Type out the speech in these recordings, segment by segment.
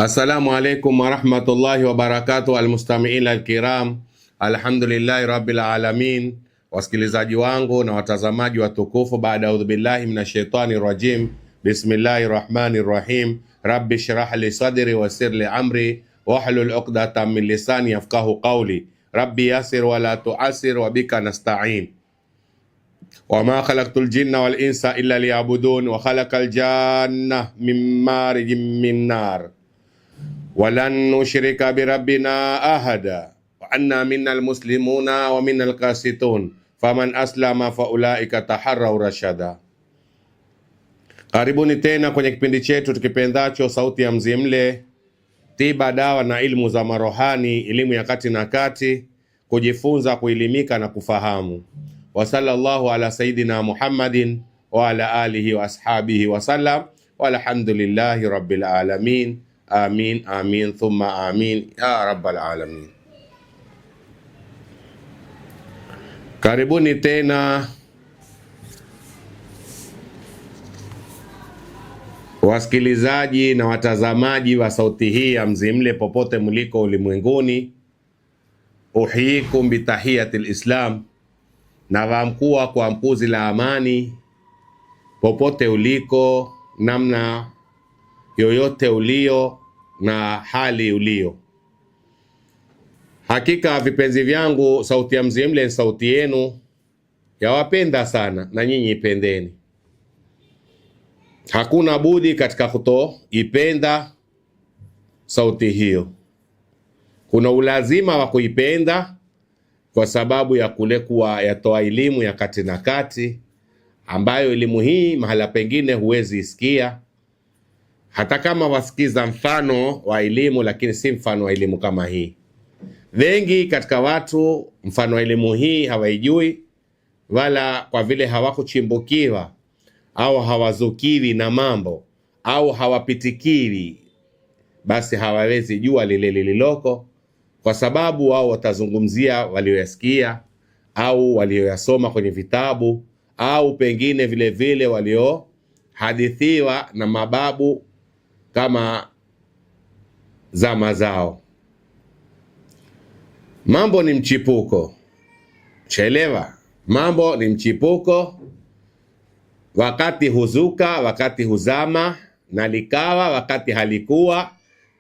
Assalamu alaikum warahmatullahi wabarakatuh, almustamiina alkiram, alhamdulillahi rabbil alamin. Wasikilizaji wangu na watazamaji watukufu, baada audhu billahi minashaitani rajim, bismillahi rahmani rahim, rabbi shrah li sadri wasir li amri wahlul uqdatan min lisani yafqahu qawli, rabbi yasir wala tuasir wabika nasta'in. Wama khalaqtul jinna wal insa illa liya'budun wa khalaqal janna min marijin min nar walan nushrika birabbina ahada wa anna minnal muslimuna wa minnal qasitun faman aslama faulaika taharraw rashada. Karibuni tena kwenye kipindi chetu tukipendacho Sauti ya Mzimle, tiba, dawa na ilmu za marohani, elimu ya kati na kati, kujifunza, kuelimika na kufahamu. Wa sallallahu ala sayidina Muhammadin wa ala alihi wa ashabihi wa sallam, walhamdulillahi rabbil alamin. Amin, amin, thumma amin ya rabbal alamin. Karibuni tena wasikilizaji na watazamaji wa sauti hii ya Mzimle popote mliko ulimwenguni. Uhiyikum bitahiyatil Islam, na vamkua kwa mkuzi la amani popote uliko, namna yoyote ulio na hali ulio. Hakika vipenzi vyangu, sauti ya Mzimle ni sauti yenu, yawapenda sana na nyinyi ipendeni. Hakuna budi katika kutoipenda sauti hiyo. Kuna ulazima wa kuipenda kwa sababu ya kule kuwa yatoa elimu ya kati na kati, ambayo elimu hii mahala pengine huwezi isikia, hata kama wasikiza mfano wa elimu, lakini si mfano wa elimu kama hii. Wengi katika watu mfano wa elimu hii hawaijui, wala kwa vile hawakuchimbukiwa au hawazukiwi na mambo au hawapitikiwi, basi hawawezi jua lile lililoko, kwa sababu wao watazungumzia walioyasikia au walioyasoma kwenye vitabu, au pengine vile vile waliohadithiwa na mababu kama zama zao. Mambo ni mchipuko, chelewa. Mambo ni mchipuko, wakati huzuka, wakati huzama, na likawa wakati halikuwa,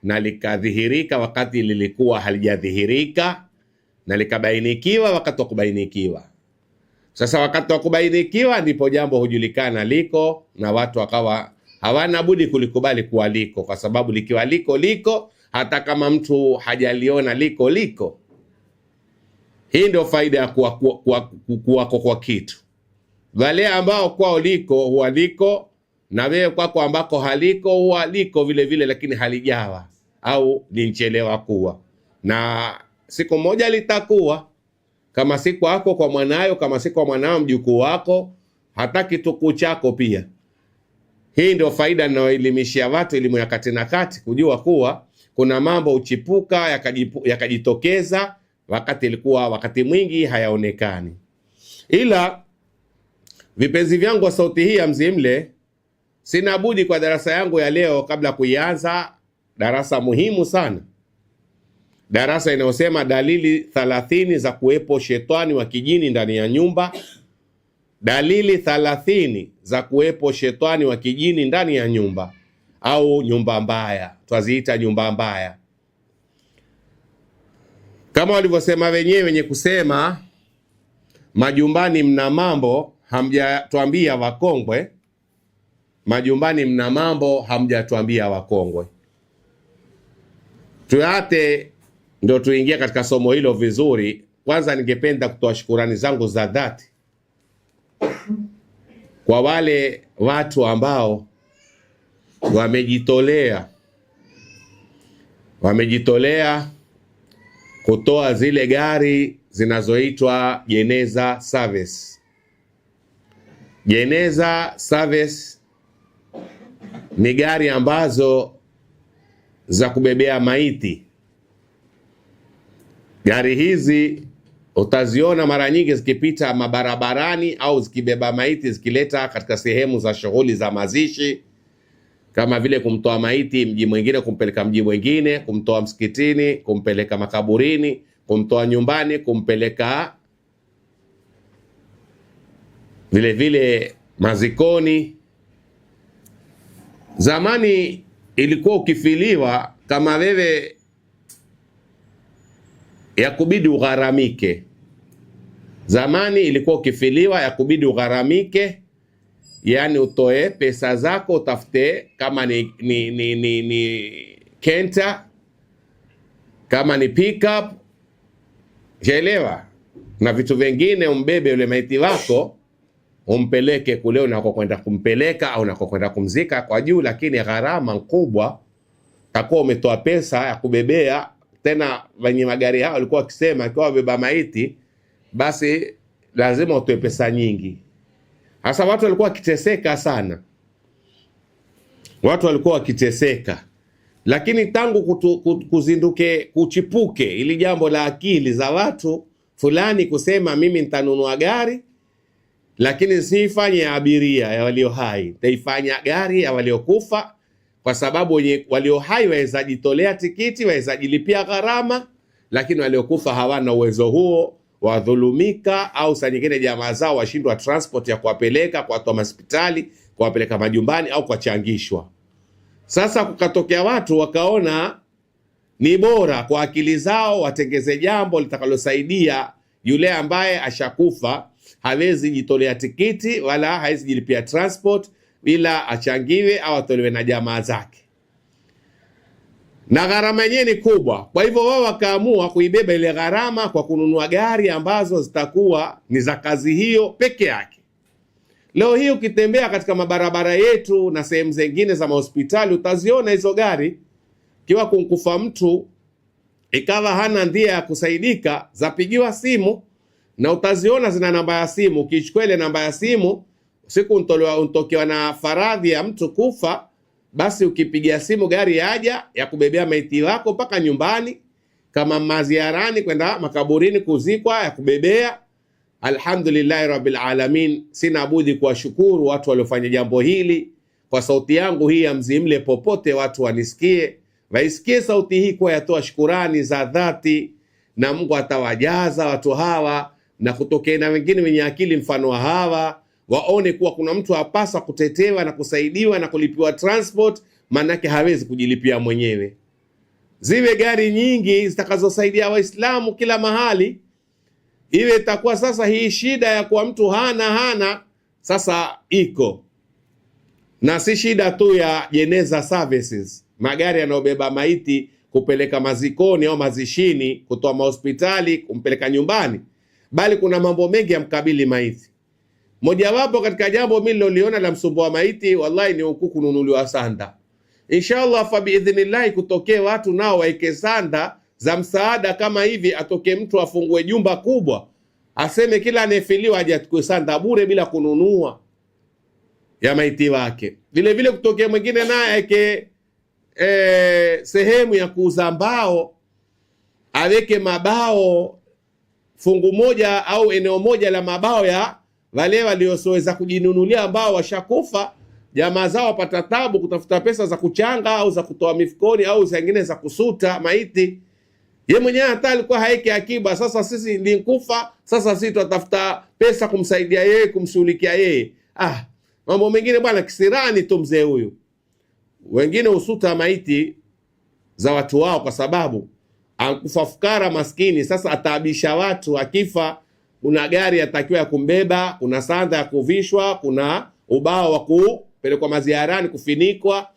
na likadhihirika wakati lilikuwa halijadhihirika, na likabainikiwa wakati wa kubainikiwa. Sasa wakati wa kubainikiwa ndipo jambo hujulikana liko, na watu wakawa hawana budi kulikubali kuwa liko, kwa sababu likiwa liko, hata kama mtu hajaliona liko. Hii ndio faida ya kuwako kwa kitu. Wale ambao kwao liko huwa liko, na wewe kwako ambako haliko huwa liko vile vile, lakini halijawa au linchelewa kuwa, na siku moja litakuwa. Kama si kwako, kwa mwanayo, kama si kwa mwanao, mjukuu wako, hata kitukuu chako pia. Hii ndio faida ninayoelimishia watu, elimu ya kati na kati, kujua kuwa kuna mambo uchipuka yakajitokeza wakati ilikuwa wakati mwingi hayaonekani. Ila vipenzi vyangu wa sauti hii ya Mzimle, sina budi kwa darasa yangu ya leo, kabla kuianza, darasa muhimu sana, darasa inayosema dalili 30 za kuwepo shetani wa kijini ndani ya nyumba. Dalili 30 za kuwepo shetani wa kijini ndani ya nyumba, au nyumba mbaya, twaziita nyumba mbaya. Kama walivyosema wenye kusema majumbani mna mambo, hamjatuambia wakongwe. Majumbani mna mambo, hamjatuambia wakongwe. Tuate ndio tuingia katika somo hilo vizuri. Kwanza ningependa kutoa shukurani zangu za dhati kwa wale watu ambao wamejitolea kutoa zile gari zinazoitwa jeneza service. Jeneza service ni gari ambazo za kubebea maiti. Gari hizi utaziona mara nyingi zikipita mabarabarani au zikibeba maiti zikileta katika sehemu za shughuli za mazishi, kama vile kumtoa maiti mji mwingine kumpeleka mji mwingine, kumtoa msikitini kumpeleka makaburini, kumtoa nyumbani kumpeleka vile vile mazikoni. Zamani ilikuwa ukifiliwa kama wewe ya kubidi ugharamike. Zamani ilikuwa ukifiliwa ya kubidi ugharamike, yani utoe pesa zako utafute, kama ni kenta, kama ni pickup, jaelewa, na vitu vingine, umbebe yule maiti wako umpeleke kule unakokwenda kumpeleka au unakokwenda kumzika kwa juu, lakini gharama kubwa. Takuwa umetoa pesa ya kubebea. Tena wenye magari hao walikuwa wakisema kwa beba maiti basi lazima utoe pesa nyingi. Hasa watu walikuwa wakiteseka sana, watu walikuwa wakiteseka. Lakini tangu kuzinduke kuchipuke ili jambo la akili za watu fulani kusema mimi nitanunua gari, lakini siifanye abiria ya walio hai, taifanya gari ya waliokufa, kwa sababu walio hai waweza jitolea tikiti, waweza jilipia gharama, lakini waliokufa hawana uwezo huo, wadhulumika, au saa nyingine jamaa zao washindwa transport ya kuwapeleka kwa watu wa hospitali, kuwapeleka majumbani au kuchangishwa. Sasa kukatokea watu wakaona ni bora kwa akili zao watengeze jambo litakalosaidia yule ambaye ashakufa, hawezi jitolea tikiti wala hawezi jilipia transport, bila achangiwe au atolewe na jamaa zake, na gharama yenyewe ni kubwa. Kwa hivyo wao wakaamua kuibeba ile gharama kwa kununua gari ambazo zitakuwa ni za kazi hiyo peke yake. Leo hii ukitembea katika mabarabara yetu na sehemu zingine za mahospitali utaziona hizo gari. Kiwa kumkufa mtu ikawa hana ndia ya kusaidika, zapigiwa simu na utaziona zina namba ya simu. Ukichukua ile namba ya simu, siku untokewa na faradhi ya mtu kufa, basi ukipigia simu gari yaja ya kubebea maiti wako mpaka nyumbani, kama maziarani kwenda makaburini kuzikwa, ya kubebea. Alhamdulillah rabbil alamin, sina budi kuwashukuru watu waliofanya jambo hili. Kwa sauti yangu hii ya Mzimle, popote watu wanisikie, waisikie sauti hii kwa yatoa shukurani za dhati, na Mungu atawajaza watu hawa, na kutokea na wengine wenye akili mfano wa hawa waone kuwa kuna mtu apasa kutetewa na kusaidiwa na kulipiwa transport, manake hawezi kujilipia mwenyewe. Ziwe gari nyingi zitakazosaidia Waislamu kila mahali. Iwe itakuwa sasa hii shida ya kuwa mtu hana sasa iko, na si shida tu ya jeneza services, magari yanayobeba maiti kupeleka mazikoni au mazishini, kutoa mahospitali kumpeleka nyumbani, bali kuna mambo mengi ya mkabili maiti. Mojawapo katika jambo mimi niloliona la msumbua maiti, wallahi, ni huku kununuliwa sanda. Inshallah fa biidhnillah, kutokee watu nao waike sanda za msaada kama hivi, atoke mtu afungue jumba kubwa aseme kila anefiliwa aje atukue sanda bure bila kununua ya maiti wake. Vile vile kutokea mwingine naye ake sehemu ya kuuza mbao, aweke mabao fungu moja au eneo moja la mabao ya wale waliosoweza kujinunulia ambao washakufa, jamaa zao wapata tabu kutafuta pesa za kuchanga au za kutoa mifukoni au zingine za kusuta maiti. Ye mwenyewe hata alikuwa haeke akiba. Sasa sisi nikufa, sasa sisi tutafuta pesa kumsaidia yeye, kumshughulikia yeye. Mambo mengine bwana kisirani tu mzee huyu. Wengine usuta maiti za watu wao kwa sababu ankufa fukara maskini. Sasa ataabisha watu, akifa kuna gari atakiwa ya kumbeba, kuna sanda ya kuvishwa, kuna ubao wa kupelekwa maziarani kufinikwa.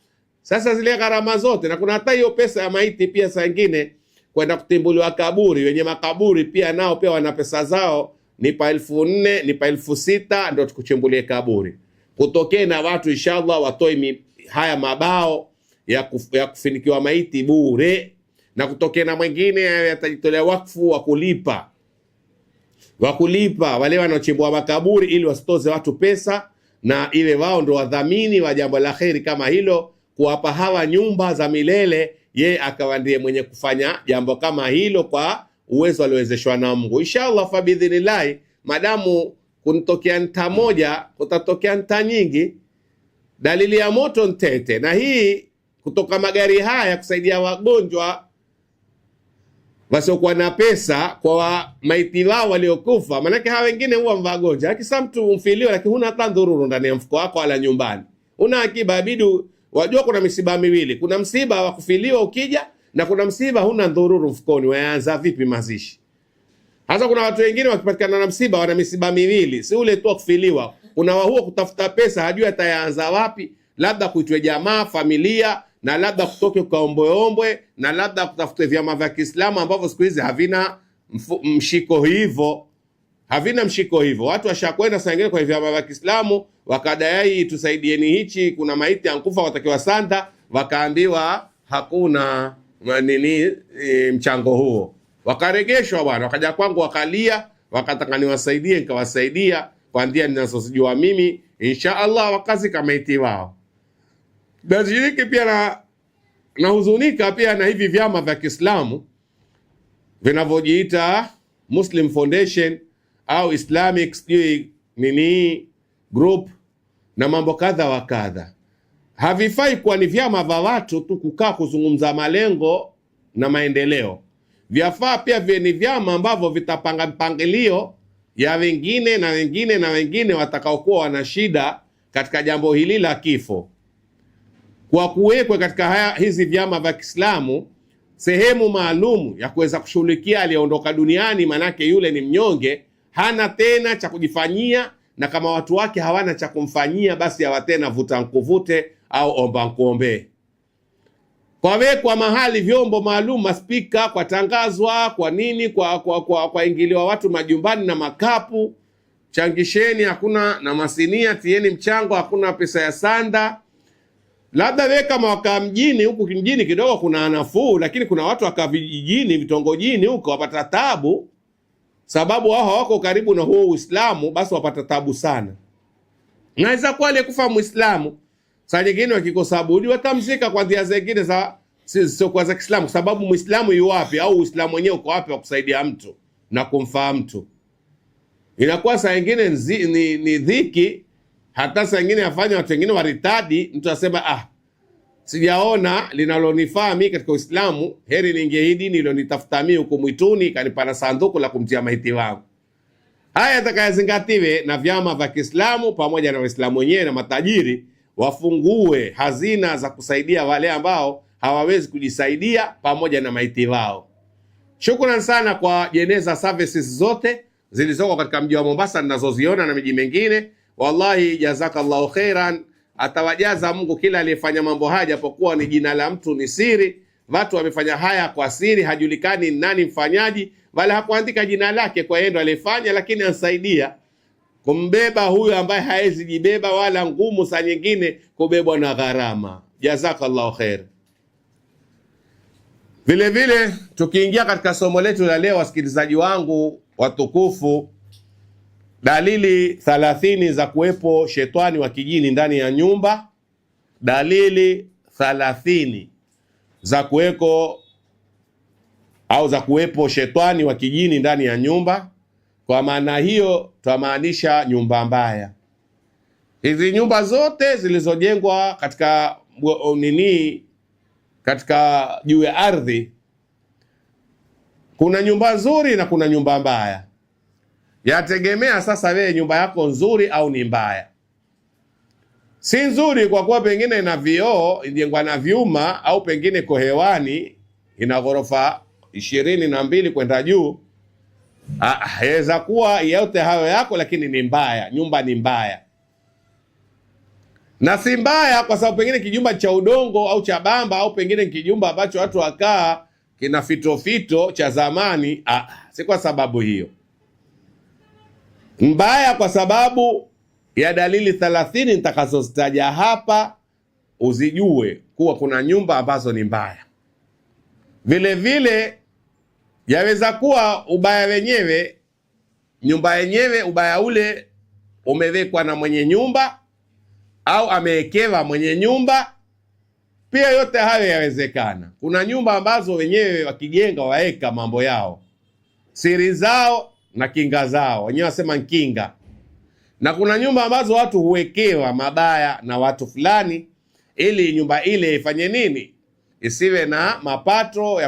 Sasa zile gharama zote, na kuna hata hiyo pesa ya maiti pia saa nyingine kwenda kutimbuliwa kaburi. Wenye makaburi pia nao pia wana pesa zao, nipa 4,000 nipa 6,000 ndio tukuchimbulie kaburi. Kutokee na watu inshallah watoe haya mabao ya kufinikiwa maiti bure, na kutokea na mwingine atajitolea wakfu wa kulipa wale wanaochimbua makaburi ili wasitoze watu pesa, na ile wao ndo wadhamini wa jambo la kheri kama hilo, kuwapa hawa nyumba za milele. Ye akawa ndiye mwenye kufanya jambo kama hilo kwa uwezo aliowezeshwa na Mungu. Inshallah fa bidhnillah, madamu kunitokea nta moja kutatokea nta nyingi. Dalili ya moto ntete, na hii kutoka magari haya kusaidia wagonjwa wasiokuwa na pesa kwa maiti wao waliokufa. Manake hawa wengine huwa wagonjwa, lakini sasa mtu mfilio, lakini huna hata ndururu ndani ya mfuko wako wala nyumbani, una akiba. Abidu wajua kuna misiba miwili, kuna msiba wa kufiliwa ukija, na kuna msiba huna ndururu mfukoni. Waanza vipi mazishi? Hasa kuna watu wengine wakipatikana na msiba wana misiba miwili, si ule tu kufiliwa, kuna huo kutafuta pesa, hajui ataanza wapi, labda kuitwe jamaa familia, na labda kutoke kaombeombwe, na labda kutafute vyama vya Kiislamu ambavyo siku hizi havina mshiko hivyo, Watu washakwenda saa nyingine kwa vyama vya Kiislamu wakadai tusaidieni hichi, kuna maiti ankufa watakiwa sanda, wakaambiwa hakuna mchango huo, wakaregeshwa bwana. Wakaja kwangu wakalia, wakataka niwasaidie, nikawasaidia kwa ndia ninazozijua mimi, inshallah wakazi kama maiti wao. Najiriki pia na huzunika pia na hivi vyama vya Kiislamu vinavyojiita Muslim Foundation au Islamic group na mambo kadha wa kadha. Havifai kuwa ni vyama vya watu tu kukaa kuzungumza malengo na maendeleo. Vyafaa pia ni vyama ambavyo vitapanga mpangilio ya wengine na wengine na wengine watakaokuwa wana shida katika jambo hili la kifo, kwa kuwekwe katika hizi vyama vya Kiislamu sehemu maalum ya kuweza kushughulikia aliyeondoka duniani. Manake yule ni mnyonge, hana tena cha kujifanyia, na kama watu wake hawana cha kumfanyia, basi hawatena vuta nkuvute au omba nkuombe. Kwa wekwa mahali vyombo maalum, maspika, kwa tangazwa, kwa nini, kwa ingiliwa watu majumbani na makapu, changisheni, hakuna na masinia, tieni mchango, hakuna pesa ya sanda. Labda weka mwaka mjini, huku mjini kidogo kuna nafuu, lakini kuna watu waka vijijini, vitongojini huko wapata tabu, sababu wao hawako karibu na huo Uislamu, basi wapata tabu sana. Naweza kuwa aliyekufa Muislamu, saa nyingine wakikosa budi watamzika kwa njia zingine sio kwa za Kiislamu, sababu Muislamu yu wapi au Uislamu wenyewe uko wapi wa kusaidia mtu na kumfaa mtu? Inakuwa saa nyingine ni dhiki, hata saa nyingine afanya watu wengine waritadi. Mtu asema sijaona linalonifaa mimi katika Uislamu, heri niingie hii dini ilionitafuta mimi huko mwituni kanipana sanduku la kumtia maiti wangu. Haya yatakayozingatiwe na vyama vya Kiislamu pamoja na Waislamu wenyewe na matajiri, wafungue hazina za kusaidia wale ambao hawawezi kujisaidia pamoja na maiti wao. Shukrani sana kwa jeneza services zote zilizoko katika mji wa Mombasa ninazoziona na miji mingine. Wallahi jazakallahu khairan, atawajaza Mungu kila aliyefanya mambo haya, japokuwa ni jina la mtu ni siri. Watu wamefanya haya kwa siri, hajulikani nani mfanyaji, wala hakuandika jina lake kwa yeye ndo alifanya, lakini ansaidia kumbeba huyu ambaye haezi jibeba, wala ngumu saa nyingine kubebwa na gharama. Jazakallahu khair. Vile vile tukiingia katika somo letu la leo, wasikilizaji wangu watukufu, dalili 30 za kuwepo shetani wa kijini ndani ya nyumba. Dalili 30 za kuwepo shetani wa kijini ndani ya nyumba. Kwa maana hiyo twamaanisha nyumba mbaya. Hizi nyumba zote zilizojengwa katika katika juu ya ardhi, kuna nyumba nzuri na kuna nyumba mbaya. Yategemea sasa wewe nyumba yako nzuri au ni mbaya. Si nzuri kwa kuwa pengine ina vioo, inajengwa na vyuma, au pengine iko hewani ina ghorofa 22 kwenda juu. Yaweza kuwa yote hayo yako, lakini ni mbaya, nyumba ni mbaya. Na si mbaya kwa sababu pengine kijumba cha udongo au cha bamba, au pengine kijumba ambacho watu wakaa kina fito cha zamani. Si kwa sababu hiyo. Mbaya kwa sababu ya dalili 30 nitakazozitaja hapa, uzijue kuwa kuna nyumba ambazo ni mbaya. Vile vile yaweza kuwa ubaya wenyewe, nyumba yenyewe, ubaya ule umewekwa na mwenye nyumba au amewekewa mwenye nyumba. Pia yote hayo yawezekana. Kuna nyumba ambazo wenyewe wakijenga waeka mambo yao, siri zao na kinga zao, wenyewe wasema kinga. Na kuna nyumba ambazo watu huwekewa mabaya na watu fulani, ili nyumba ile ifanye nini? Isiwe na mapato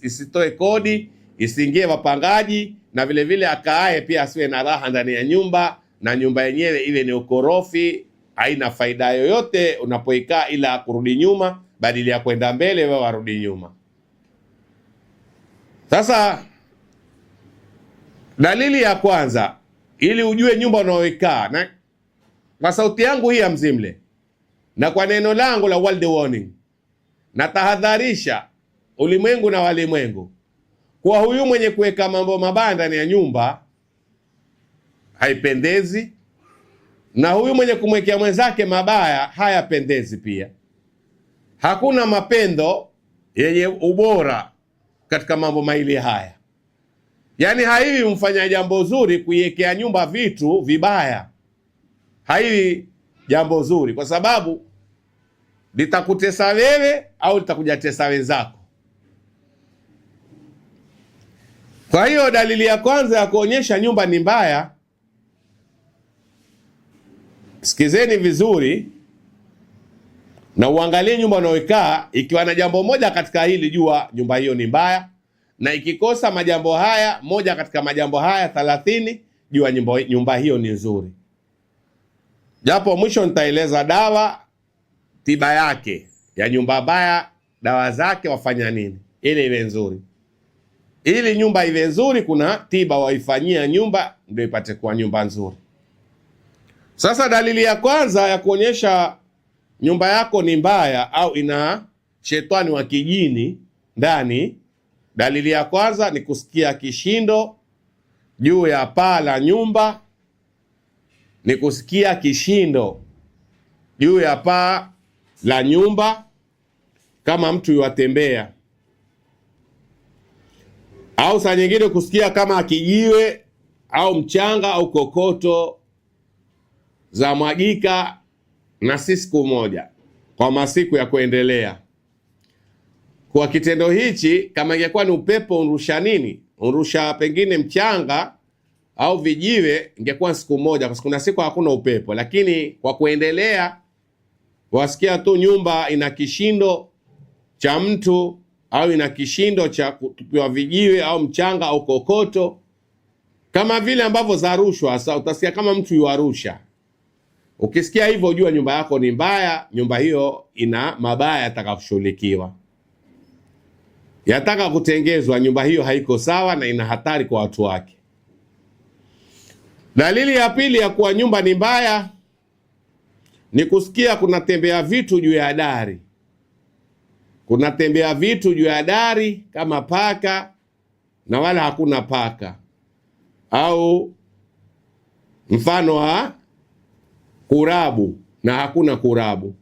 isitoe kodi, isiingie wapangaji, na vile vile akaaye pia asiwe na raha ndani ya nyumba, na nyumba yenyewe iwe ni ukorofi, haina faida yoyote unapoikaa ila kurudi nyuma, badala ya kwenda mbele wewe warudi nyuma. Sasa dalili ya kwanza, ili ujue nyumba unaoikaa, na kwa sauti yangu hii ya Mzimle na kwa neno langu la world warning, na tahadharisha ulimwengu na walimwengu kwa huyu mwenye kuweka mambo mabaya ndani ya nyumba haipendezi, na huyu mwenye kumwekea mwenzake mabaya hayapendezi pia. Hakuna mapendo yenye ubora katika mambo maili haya. Yaani haiwi mfanya jambo zuri kuiwekea nyumba vitu vibaya, haiwi jambo zuri, kwa sababu litakutesa wewe au litakujatesa wenzako. Kwa hiyo dalili ya kwanza ya kuonyesha nyumba ni mbaya, sikizeni vizuri na uangalie nyumba unayoikaa. Ikiwa na jambo moja katika hili, jua nyumba hiyo ni mbaya, na ikikosa majambo haya, moja katika majambo haya 30, jua nyumba hiyo ni nzuri. Japo mwisho nitaeleza dawa, tiba yake ya nyumba mbaya, dawa zake wafanya nini ili iwe nzuri. Ili nyumba iwe nzuri, kuna tiba waifanyia nyumba ndio ipate kuwa nyumba nzuri. Sasa dalili ya kwanza ya kuonyesha nyumba yako ni mbaya au ina shetani wa kijini ndani, dalili ya kwanza ni kusikia kishindo juu ya paa la nyumba. Ni kusikia kishindo juu ya paa la nyumba kama mtu yuatembea, au saa nyingine kusikia kama kijiwe au mchanga au kokoto za mwagika, na si siku moja, kwa masiku ya kuendelea. Kwa kitendo hichi, kama ingekuwa ni upepo unrusha nini, unrusha pengine mchanga au vijiwe, ingekuwa siku moja, kwa kuna siku hakuna upepo. Lakini kwa kuendelea, wasikia tu nyumba ina kishindo cha mtu au ina kishindo cha kutupiwa vijiwe au mchanga au kokoto, kama vile ambavyo za rushwa. Sasa utasikia kama mtu yuarusha. Ukisikia hivyo, jua nyumba yako ni mbaya, nyumba hiyo ina mabaya yataka kushughulikiwa, yataka kutengezwa. Nyumba hiyo haiko sawa na ina hatari kwa watu wake. Dalili ya pili ya kuwa nyumba ni mbaya ni kusikia kunatembea vitu juu ya dari. Kunatembea vitu juu ya dari kama paka na wala hakuna paka, au mfano wa kurabu na hakuna kurabu.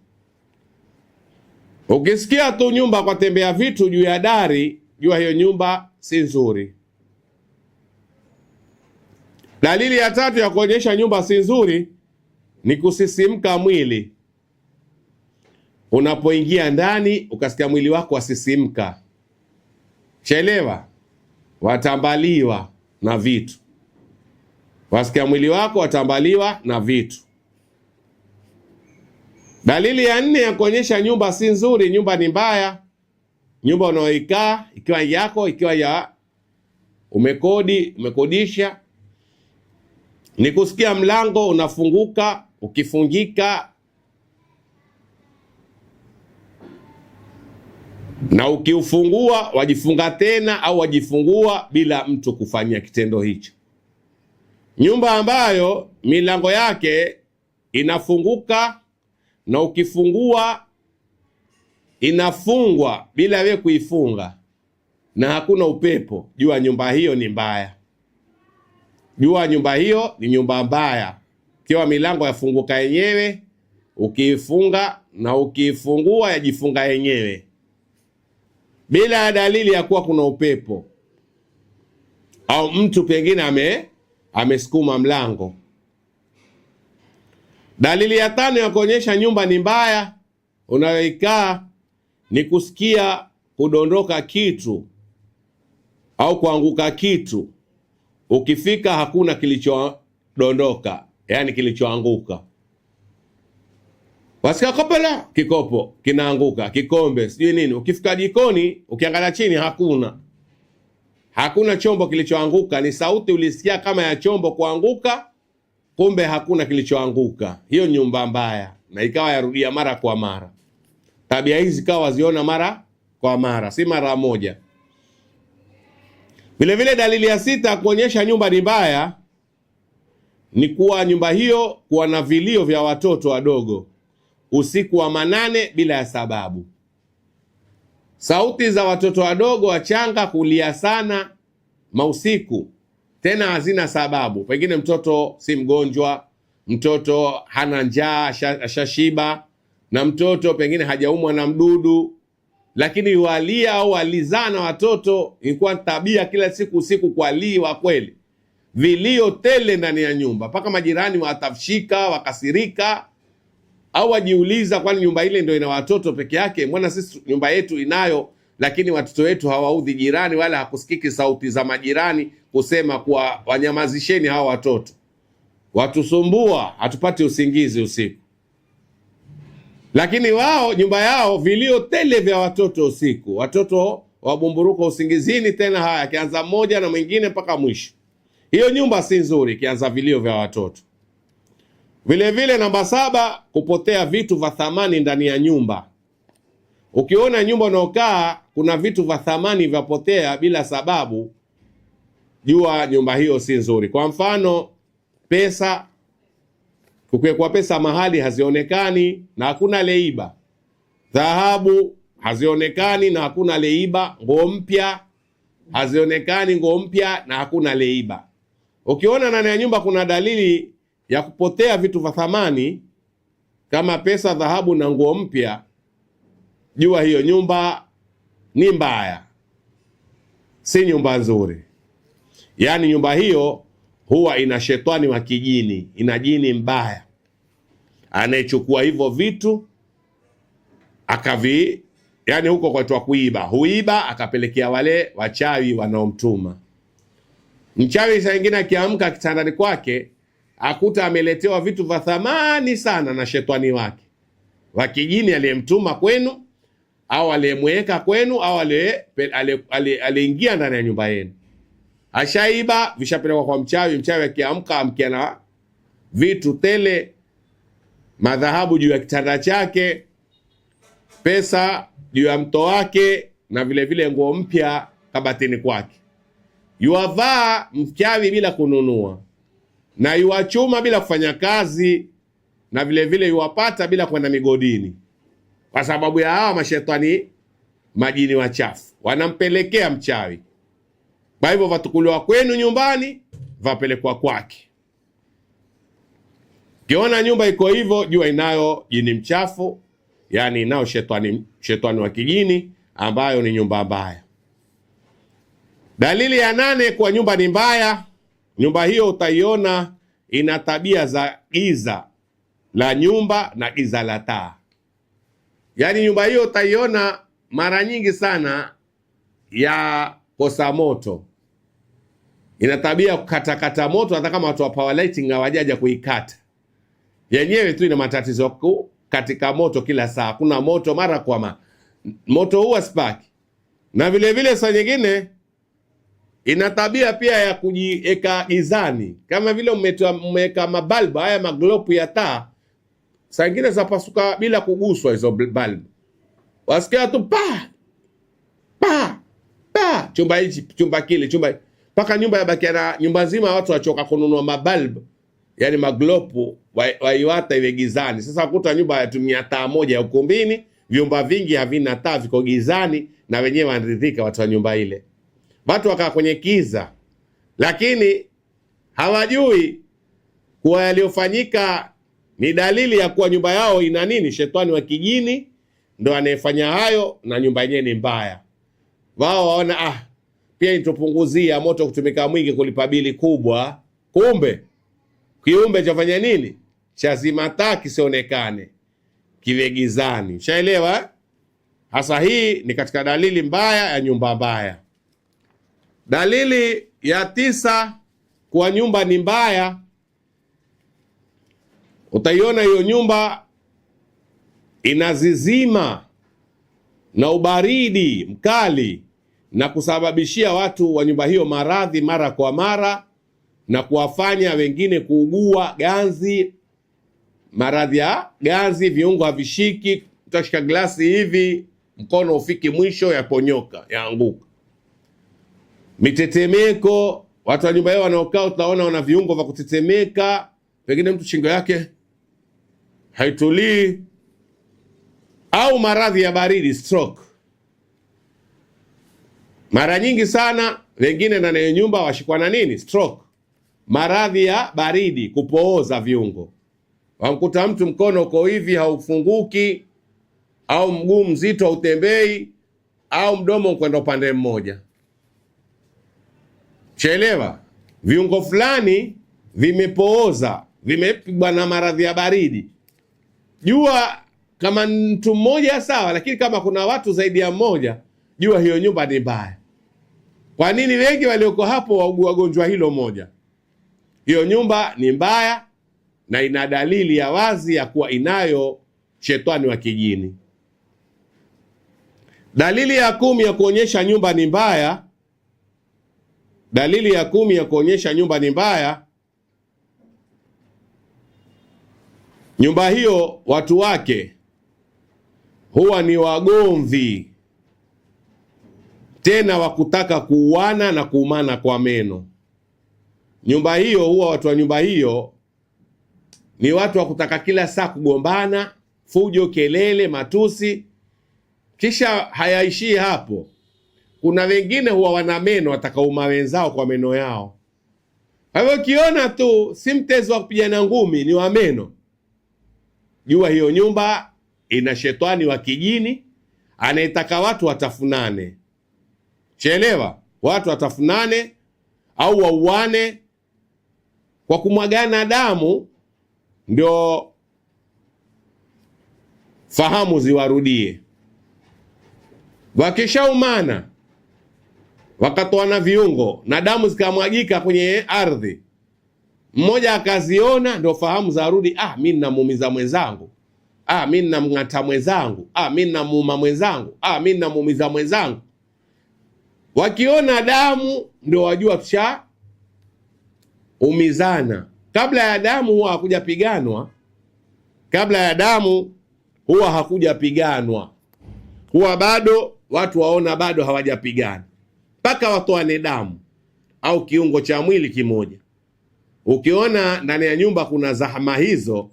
Ukisikia tu nyumba kwa tembea vitu juu ya dari, jua hiyo nyumba si nzuri. Dalili ya tatu ya kuonyesha nyumba si nzuri ni kusisimka mwili. Unapoingia ndani ukasikia mwili wako wasisimka, chelewa, watambaliwa na vitu. Wasikia mwili wako watambaliwa na vitu. Dalili ya nne ya kuonyesha nyumba si nzuri, nyumba ni mbaya, nyumba unaoikaa, ikiwa yako, ikiwa ya umekodisha, ni kusikia mlango unafunguka, ukifungika, na ukiufungua wajifunga tena au wajifungua bila mtu kufanya kitendo hicho. Nyumba ambayo milango yake inafunguka na ukifungua inafungwa bila wewe kuifunga na hakuna upepo, jua nyumba hiyo ni mbaya. Jua nyumba hiyo ni nyumba mbaya. Kiwa milango yafunguka yenyewe, ukiifunga na ukifungua yajifunga yenyewe, bila dalili ya kuwa kuna upepo au mtu pengine amesukuma mlango. Dalili ya 5 ya kuonyesha nyumba ni mbaya unayoikaa ni kusikia kudondoka kitu au kuanguka kitu. Ukifika hakuna kilichodondoka, yani kilichoanguka. Wasikia kopela, kikopo kinaanguka, kikombe, sijui nini. Ukifika jikoni, ukiangalia chini hakuna chombo kilichoanguka, ni sauti ulisikia kama ya chombo kuanguka, kumbe hakuna kilichoanguka. Hiyo nyumba mbaya, na ikawa yarudia mara kwa mara. Tabia hizi kawa waziona mara kwa mara, si mara moja. Vile vile dalili ya 6 kuonyesha nyumba ni mbaya ni kuwa nyumba hiyo kuwa na vilio vya watoto wadogo usiku wa manane bila ya sababu. Sauti za watoto wadogo wachanga kulia sana mausiku, tena hazina sababu. Pengine mtoto si mgonjwa, mtoto hana njaa, ashashiba, na mtoto pengine hajaumwa na mdudu, lakini walia au walizana watoto. Ilikuwa tabia kila siku usiku kualiwa kweli, vilio tele ndani ya nyumba, mpaka majirani watafshika, wakasirika, au wajiuliza kwani nyumba ile ndio ina watoto peke yake? Mbona sisi nyumba yetu inayo, lakini watoto wetu hawaudhi jirani, wala hakusikiki sauti za majirani kusema kuwa wanyamazisheni hawa watoto, watusumbua, hatupati usingizi usiku. Lakini wao nyumba yao vilio tele vya watoto usiku, watoto wabumburuka usingizini, tena haya kianza mmoja na mwingine mpaka mwisho. Hiyo nyumba si nzuri, kianza vilio vya watoto. Vile vile namba 7, kupotea vitu vya thamani ndani ya nyumba. Ukiona nyumba unaokaa kuna vitu vya thamani vyapotea bila sababu, jua nyumba hiyo si nzuri. Kwa mfano, pesa, kukiwekwa pesa mahali hazionekani na hakuna leiba. Dhahabu hazionekani na hakuna leiba. Nguo mpya hazionekani, nguo mpya na hakuna leiba. Ukiona ndani ya nyumba kuna dalili ya kupotea vitu vya thamani kama pesa, dhahabu na nguo mpya, jua hiyo nyumba ni mbaya, si nyumba nzuri. Yaani nyumba hiyo huwa ina shetani wa kijini, ina jini mbaya anayechukua hivyo vitu yani huko kwa kuiba, huiba akapelekea wale wachawi wanaomtuma. Mchawi saa nyingine akiamka kitandani kwake akuta ameletewa vitu vya thamani sana na shetani wake wa kijini aliyemtuma kwenu, au aliyemweka kwenu, au aliyeingia ndani ya nyumba yenu. Ashaiba, vishapelekwa kwa mchawi. Mchawi akiamka amkia na vitu tele, madhahabu juu ya kitanda chake, pesa juu ya mto wake, na vile vile nguo mpya kabatini kwake. Yuwavaa mchawi bila kununua, na yuwachuma bila kufanya kazi, na vile vile yuwapata bila kwenda migodini, kwa sababu ya hawa mashetani majini wachafu wanampelekea mchawi. Kwa hivyo vatukuliwa kwenu nyumbani, vapelekwa kwake. Kiona nyumba iko hivyo, jua inayo jini mchafu, yani inao shetani wa kijini, ambayo ni nyumba mbaya. Dalili ya 8 kwa nyumba ni mbaya, nyumba hiyo utaiona ina tabia za giza la nyumba na giza la taa. Yani nyumba hiyo utaiona mara nyingi sana ya kosa moto, ina tabia kukatakata moto, hata kama watu wa power lighting hawajaja kuikata, yenyewe tu ina matatizo katika moto kila saa. Kuna moto mara kwa mara, moto huwa spark. Na vile vile saa nyingine ina tabia pia ya kujieka gizani, kama vile mmeweka mabalbu haya maglopu ya taa, saa nyingine zapasuka bila kuguswa hizo balbu, wasikia tu pa chumba hichi, chumba kile, chumba mpaka nyumba yabakia na nyumba nzima watu wachoka kununua mabalbu, yani maglopu waiwata iwe gizani. Sasa kuta nyumba yatumia taa moja ya ukumbini, vyumba vingi havina taa, viko gizani, na wenyewe wanaridhika watu wa nyumba ile. Watu wakaa kwenye kiza, lakini hawajui kuwa yaliyofanyika ni dalili ya kuwa nyumba yao ina nini? Shetani wa kijini ndo anayefanya hayo, na nyumba yenyewe ni mbaya. wao waona pia itopunguzia moto kutumika mwingi kulipa bili kubwa, kumbe kiumbe chafanya nini? Chazima taa kisionekane, kiwe gizani. Ushaelewa? Hasa hii ni katika dalili mbaya ya nyumba mbaya. Dalili ya 9 kwa nyumba ni mbaya, utaiona hiyo nyumba inazizima na ubaridi mkali na kusababishia watu wa nyumba hiyo maradhi mara kwa mara na kuwafanya wengine kuugua ganzi, maradhi ya ganzi, viungo havishiki, utashika glasi hivi mkono ufiki mwisho, yaponyoka, yaanguka. Mitetemeko, watu wa nyumba hiyo wanaokaa utaona wana viungo vya kutetemeka, pengine mtu shingo yake haitulii, au maradhi ya baridi, stroke. Mara nyingi sana wengine ndani ya nyumba washikwa na nini? Stroke, maradhi ya baridi, kupooza viungo. Wamkuta mtu mkono uko hivi haufunguki, au mguu mzito hautembei, au mdomo kwenda upande mmoja. Chelewa, viungo fulani vimepooza, vimepigwa na maradhi ya baridi. Jua kama mtu mmoja sawa, lakini kama kuna watu zaidi ya mmoja, jua hiyo nyumba ni mbaya. Kwa nini wengi walioko hapo wagonjwa hilo moja? Hiyo nyumba ni mbaya na ina dalili ya wazi ya kuwa inayo shetani wa kijini. Dalili ya 10 ya kuonyesha nyumba ni mbaya, dalili ya 10 ya kuonyesha nyumba ni mbaya, nyumba hiyo watu wake huwa ni wagomvi, tena wakutaka kuuana na kuumana kwa meno. Nyumba hiyo huwa watu wa nyumba hiyo ni watu wa kutaka kila saa kugombana, fujo, kelele, matusi. Kisha hayaishii hapo, kuna wengine huwa wana meno, watakauma wenzao kwa meno yao. Kwa hivyo ukiona tu si mtezo wa kupigana ngumi, ni wa meno, jua hiyo nyumba ina shetani wa kijini anayetaka watu watafunane. Chelewa, watu watafunane au wauane kwa kumwagana damu, ndio fahamu ziwarudie. Wakishaumana wakatoana viungo na damu zikamwagika kwenye ardhi, mmoja akaziona, ndio fahamu zarudi. Mimi ninamuumiza mwenzangu, mimi ninamng'ata mwenzangu, mimi ninamuuma mwenzangu, mimi ninamuumiza mwenzangu. Wakiona damu ndio wajua tusha umizana. Kabla ya damu huwa hakujapiganwa, kabla ya damu huwa hakujapiganwa, huwa bado watu waona bado hawajapigana mpaka watoane damu au kiungo cha mwili kimoja. Ukiona ndani ya nyumba kuna zahama hizo,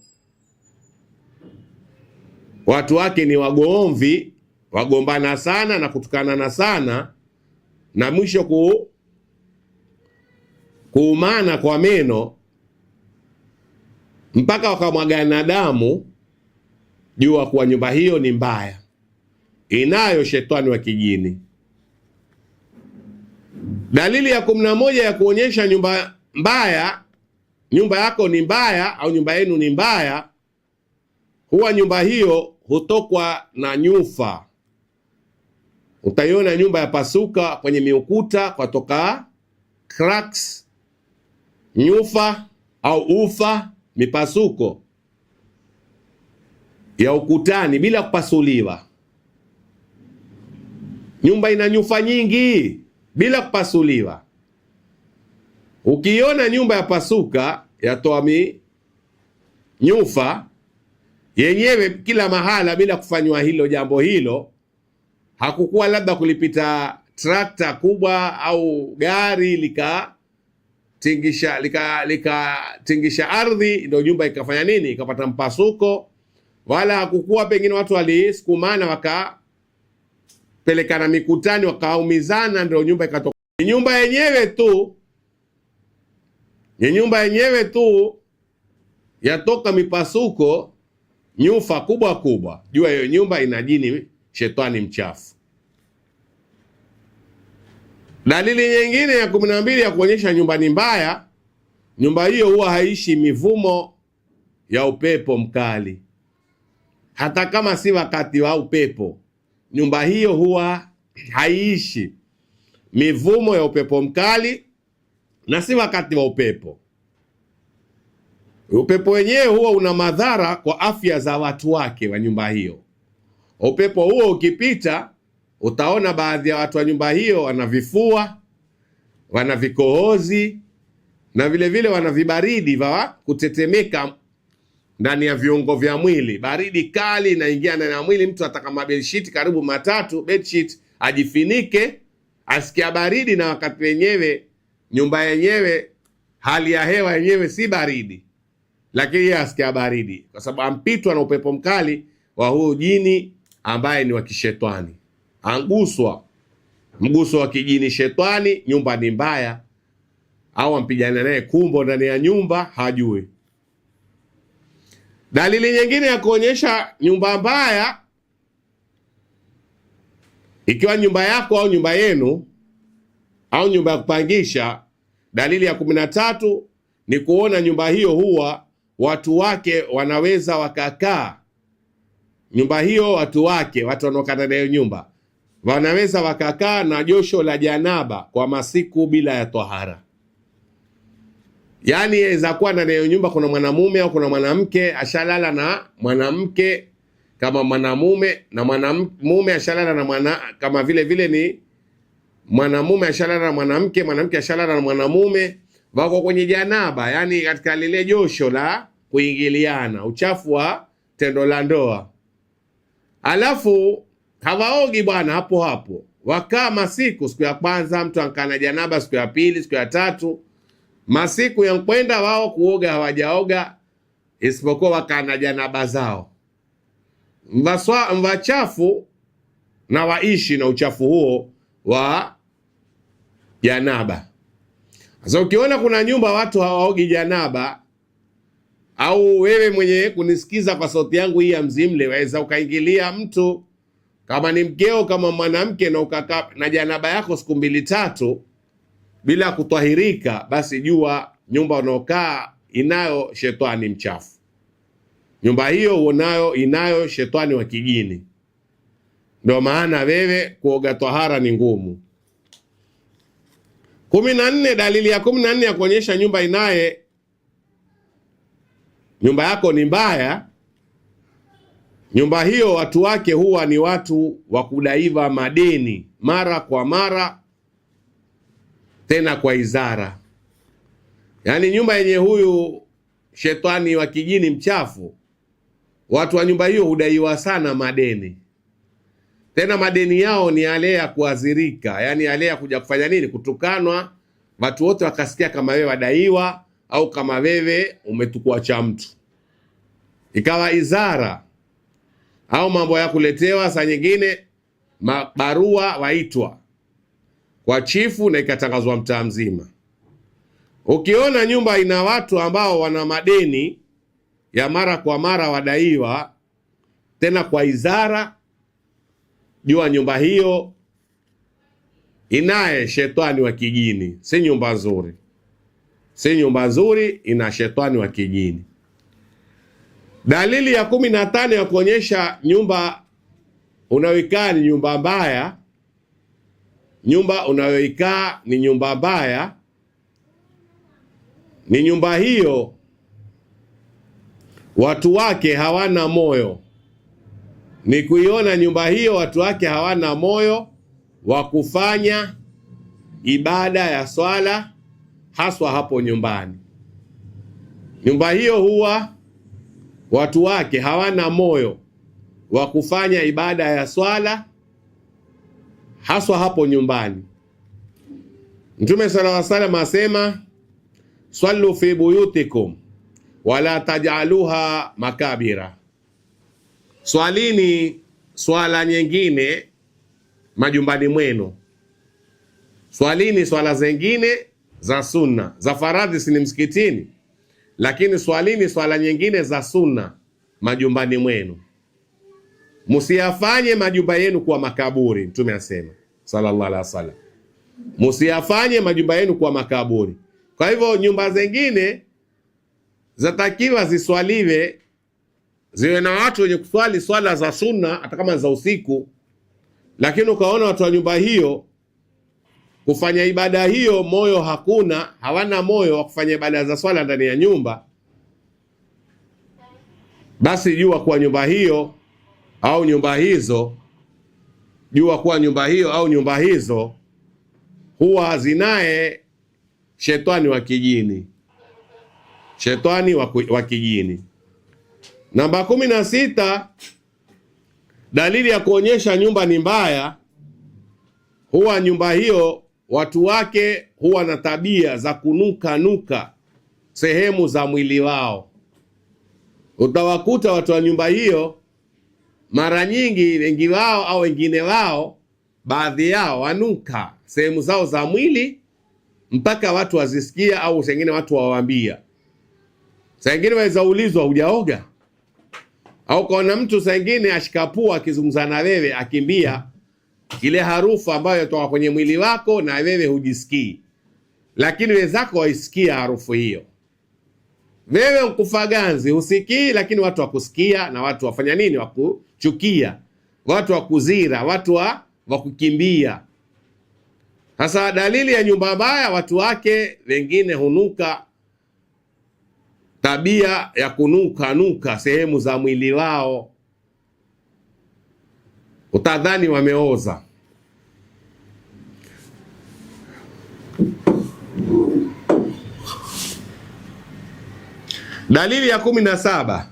watu wake ni wagomvi, wagombana sana na kutukanana sana, na mwisho kuumana kwa meno mpaka wakamwagana damu, jua kuwa nyumba hiyo ni mbaya, inayo shetani wa kijini. Dalili ya 11 ya kuonyesha nyumba mbaya, nyumba yako ni mbaya au nyumba yenu ni mbaya, huwa nyumba hiyo hutokwa na nyufa. Utaiona nyumba ya pasuka kwenye miukuta, kwa toka cracks, nyufa au ufa, mipasuko ya ukutani bila kupasuliwa. Nyumba ina nyufa nyingi bila kupasuliwa. Ukiona nyumba ya pasuka yatoa nyufa yenyewe kila mahala bila kufanywa hilo jambo hilo, hakukuwa labda kulipita trakta kubwa au gari likatingisha ardhi ndio nyumba ikafanya nini, ikapata mpasuko, wala hakukuwa pengine watu walisukumana wakapelekana mikutani wakaumizana ndio nyumba ikatoka. Ni nyumba yenyewe tu yatoka mipasuko, nyufa kubwa kubwa, jua hiyo nyumba ina jini, shetani mchafu. Dalili nyingine ya 12 ya kuonyesha nyumba ni mbaya, nyumba hiyo huwa haishi mivumo ya upepo mkali. Hata kama si wakati wa upepo, nyumba hiyo huwa haiishi mivumo ya upepo mkali, na si wakati wa upepo. Upepo wenyewe huwa una madhara kwa afya za watu wake wa nyumba hiyo. Upepo huo ukipita, utaona baadhi ya watu wa nyumba hiyo wana vifua, wana vikohozi, na vile vile wana vibaridi vya kutetemeka ndani ya viungo vya mwili. Baridi kali inaingia ndani ya mwili, mtu atakama bedsheet karibu 3 bedsheet ajifinike, asikia baridi, na wakati wenyewe nyumba yenyewe hali ya hewa yenyewe si baridi, lakini yeye asikia baridi kwa sababu ampitwa na upepo mkali wa huyo jini ambaye ni wa kishetani. Anguswa mguso wa kijini shetani, nyumba ni mbaya, au ampigana naye kumbo ndani ya nyumba hajui. Dalili nyingine ya kuonyesha nyumba mbaya, ikiwa nyumba yako au nyumba yenu au nyumba ya kupangisha, dalili ya 13 ni kuona nyumba hiyo huwa watu wake wanaweza wakakaa. Nyumba hiyo watu wake, watu wanaokaa ndani ya nyumba, wanaweza wakakaa na josho la janaba kwa masiku bila ya tahara. Yani yaweza kuwa ndani ya nyumba kuna mwanamume au kuna mwanamke ashalala na mwanamke kama mwanamume, na mwanamume ashalala na kama vile vile ni mwanamume ashalala na mwanamke, mwanamke ashalala na mwanamume, wako kwenye janaba, yani katika lile josho la kuingiliana, uchafu wa tendo la ndoa. Alafu hawaogi bwana hapo hapo, wakaa masiku, siku ya kwanza mtu ankana janaba, siku ya pili, siku ya tatu, masiku ya kwenda wao kuoga hawajaoga, isipokuwa wakana janaba zao. Mvachafu na waishi na uchafu huo wa janaba. Sasa ukiona kuna nyumba watu hawaogi janaba, au wewe mwenye kunisikiza kwa sauti yangu hii ya Mzimle, waweza ukaingilia mtu kama ni mkeo kama mwanamke na ukakaa na janaba yako siku 2-3 bila kutahirika, basi jua nyumba unaokaa inayo shetani mchafu. Nyumba hiyo unayo inayo shetani wa kijini. Ndio maana wewe kuoga tahara ni ngumu. 14, dalili ya 14 ya kuonyesha nyumba yako ni mbaya, nyumba hiyo watu wake huwa ni watu wa kudaiwa madeni mara kwa mara, tena kwa izara. Yani nyumba yenye huyu shetani wa kijini mchafu, watu wa nyumba hiyo hudaiwa sana madeni, tena madeni yao ni yale ya kuadhirika, yani yale ya kuja kufanya nini? Kutukanwa, watu wote wakasikia kama wewe wadaiwa, au kama wewe umetukua cha mtu, ikawa izara au mambo ya kuletewa. Saa nyingine barua waitwa kwa chifu na ikatangazwa mtaa mzima. Ukiona nyumba ina watu ambao wana madeni ya mara kwa mara wadaiwa, tena kwa izara, jua nyumba hiyo inaye shetani wa kijini. Si nyumba nzuri, si nyumba nzuri, ina shetani wa kijini. Dalili ya 15 ya kuonyesha nyumba unayoikaa ni nyumba mbaya, nyumba unayoikaa ni nyumba mbaya, ni nyumba hiyo watu wake hawana moyo. Ni kuiona nyumba hiyo watu wake hawana moyo wa kufanya ibada ya swala, haswa hapo nyumbani. Nyumba hiyo huwa watu wake hawana moyo wa kufanya ibada ya swala, haswa hapo nyumbani. Mtume sallallahu alaihi wasallam asema, sallu fi buyutikum wala taj'aluha makabira, swalini swala nyingine majumbani mwenu, swalini swala zingine za sunna. Za faradhi si msikitini, lakini swalini swala nyingine za sunna majumbani mwenu, msiyafanye majumba yenu kuwa makaburi. Mtume asema sallallahu alaihi wasallam, Msiyafanye majumba yenu kuwa makaburi. Kwa hivyo nyumba zingine zatakiwa ziswaliwe, ziwe na watu wenye kuswali swala za sunna hata kama za usiku, lakini ukaona watu wa nyumba hiyo kufanya ibada hiyo moyo hakuna, hawana moyo wa kufanya ibada za swala ndani ya nyumba, basi jua kuwa nyumba hiyo au nyumba hizo, jua kuwa nyumba hiyo au nyumba hizo huwa zinaye shetani wa kijini, shetani wa kijini. Namba 16, dalili ya kuonyesha nyumba ni mbaya, huwa nyumba hiyo watu wake huwa na tabia za kunuka nuka sehemu za mwili wao. Utawakuta watu wa nyumba hiyo mara nyingi, wengi wao au wengine wao, baadhi yao wanuka sehemu zao za mwili mpaka watu wazisikia, au sengine watu wawaambia. Sengine waweza ulizwa hujaoga, au kaona mtu sengine ashikapua akizungumza na wewe akimbia ile harufu ambayo inatoka kwenye mwili wako na wewe hujisikii, lakini wenzako waisikia harufu hiyo. Wewe mkufa ganzi usikii, lakini watu wakusikia, na watu wafanya nini? Wakuchukia, watu wakuzira, watu wakukimbia. Sasa dalili ya nyumba mbaya, watu wake wengine hunuka tabia ya kunuka nuka sehemu za mwili wao, utadhani wameoza. Dalili ya 17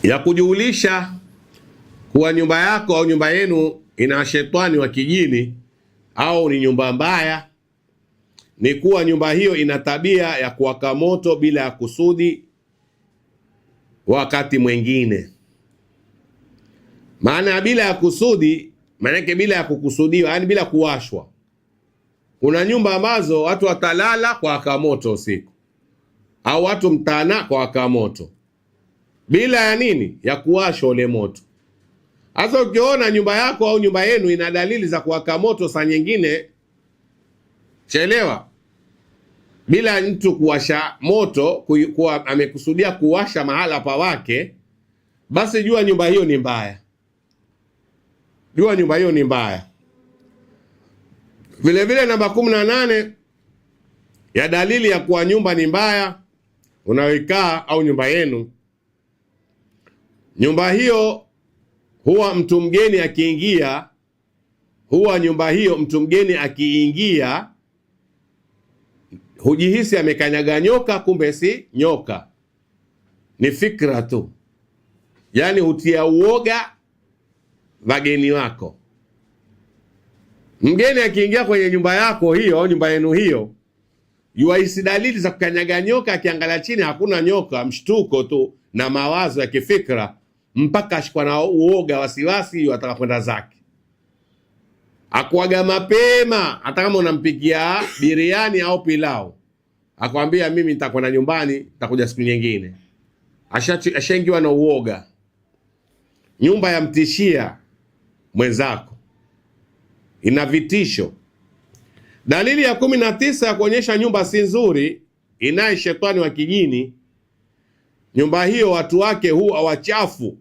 ya kujulisha kuwa nyumba yako au nyumba yenu ina shetani wa kijini au ni nyumba mbaya, ni kuwa nyumba hiyo ina tabia ya kuwaka moto bila ya kusudi wakati mwingine. Maana ya bila ya kusudi, maana yake bila ya kukusudiwa, yani bila kuwashwa. Kuna nyumba ambazo watu watalala kwa waka moto usiku, au watu mtana kwa waka moto bila ya nini? Ya kuwashwa ule moto. Hasa ukiona nyumba yako au nyumba yenu ina dalili za kuwaka moto, saa nyingine chelewa, bila mtu kuwasha moto kuwa amekusudia kuwasha mahala pa wake, basi jua nyumba hiyo ni mbaya, jua nyumba hiyo ni mbaya. Vile vile namba 18 ya dalili ya kuwa nyumba ni mbaya unayoikaa au nyumba yenu, nyumba hiyo huwa mtu mgeni akiingia, huwa nyumba hiyo mtu mgeni akiingia hujihisi amekanyaga nyoka, kumbe si nyoka, ni fikra tu. Yani hutia uoga wageni wako. Mgeni akiingia kwenye nyumba yako hiyo au nyumba yenu hiyo, yuahisi dalili za kukanyaga nyoka, akiangalia chini hakuna nyoka, mshtuko tu na mawazo ya kifikra, mpaka ashikwa na uoga, wasiwasi, ataka kwenda zake. Akuaga mapema, hata kama unampikia biriani au pilau, akwambia mimi nitakwenda nyumbani, nitakuja siku nyingine. Ashaingiwa na uoga. Nyumba ya mtishia mwenzako, ina vitisho. Dalili ya 19 ya kuonyesha nyumba si nzuri, inaye shetani wa kijini, nyumba hiyo watu wake huwa wachafu.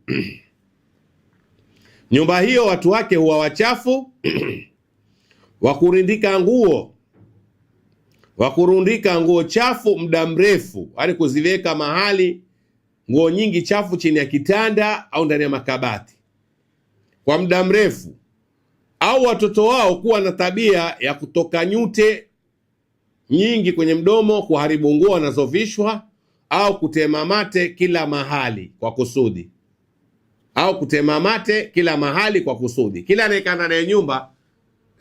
Nyumba hiyo watu wake huwa wachafu wakurundika nguo chafu muda mrefu, yani kuziweka mahali nguo nyingi chafu chini ya kitanda au ndani ya makabati kwa muda mrefu. Au watoto wao kuwa na tabia ya kutoka nyute nyingi kwenye mdomo, kuharibu nguo wanazovishwa, au kutema mate kila mahali kwa kusudi, au kutema mate kila mahali kwa kusudi. Kila anayekaa ndani ya nyumba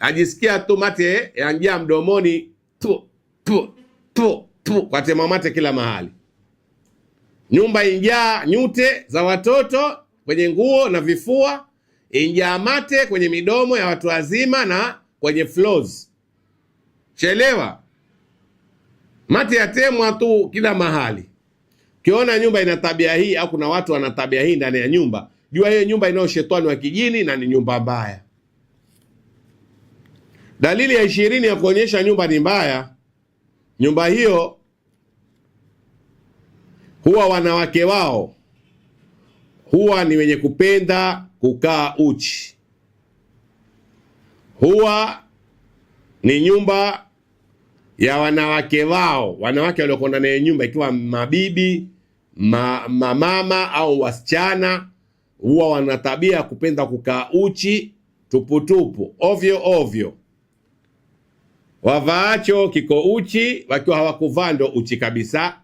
ajisikia tu mate yanjia mdomoni, tu tu tu tu, kwa tema mate kila mahali. Nyumba injaa nyute za watoto kwenye nguo na vifua, injaa mate kwenye midomo ya watu wazima na kwenye floors. Chelewa, mate yatemwa tu kila mahali. Kiona nyumba ina tabia hii au kuna watu wana tabia hii ndani ya nyumba, jua hiyo nyumba inayo shetani wa kijini na ni nyumba mbaya. Dalili ya 20 ya kuonyesha nyumba ni mbaya, nyumba hiyo huwa wanawake wao huwa ni wenye kupenda kukaa uchi. Huwa ni nyumba ya wanawake wao, wanawake waliokuwa ndani ya nyumba, ikiwa mabibi, mama au wasichana, huwa wana tabia ya kupenda kukaa uchi, tuputupu, ovyo ovyo. Wavaacho kiko uchi, wakiwa hawakuvaa ndo uchi kabisa.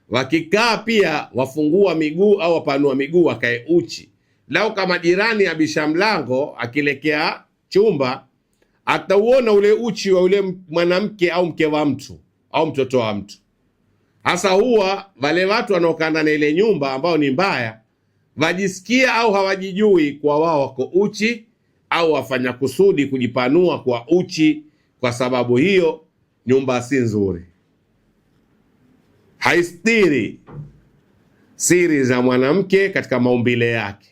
Wakikaa pia wafungua miguu au wapanua miguu wakae uchi. Lau kama jirani abisha mlango akilekea chumba, atauona ule uchi wa ule mwanamke au mke wa mtu au mtoto wa mtu. Hasa huwa wale watu wanaokaa ndani ile nyumba ambao ni mbaya, wajisikia au hawajijui kwa wao wako uchi, au wafanya kusudi kujipanua kwa uchi. Kwa sababu hiyo nyumba si nzuri, haistiri siri za mwanamke katika maumbile yake,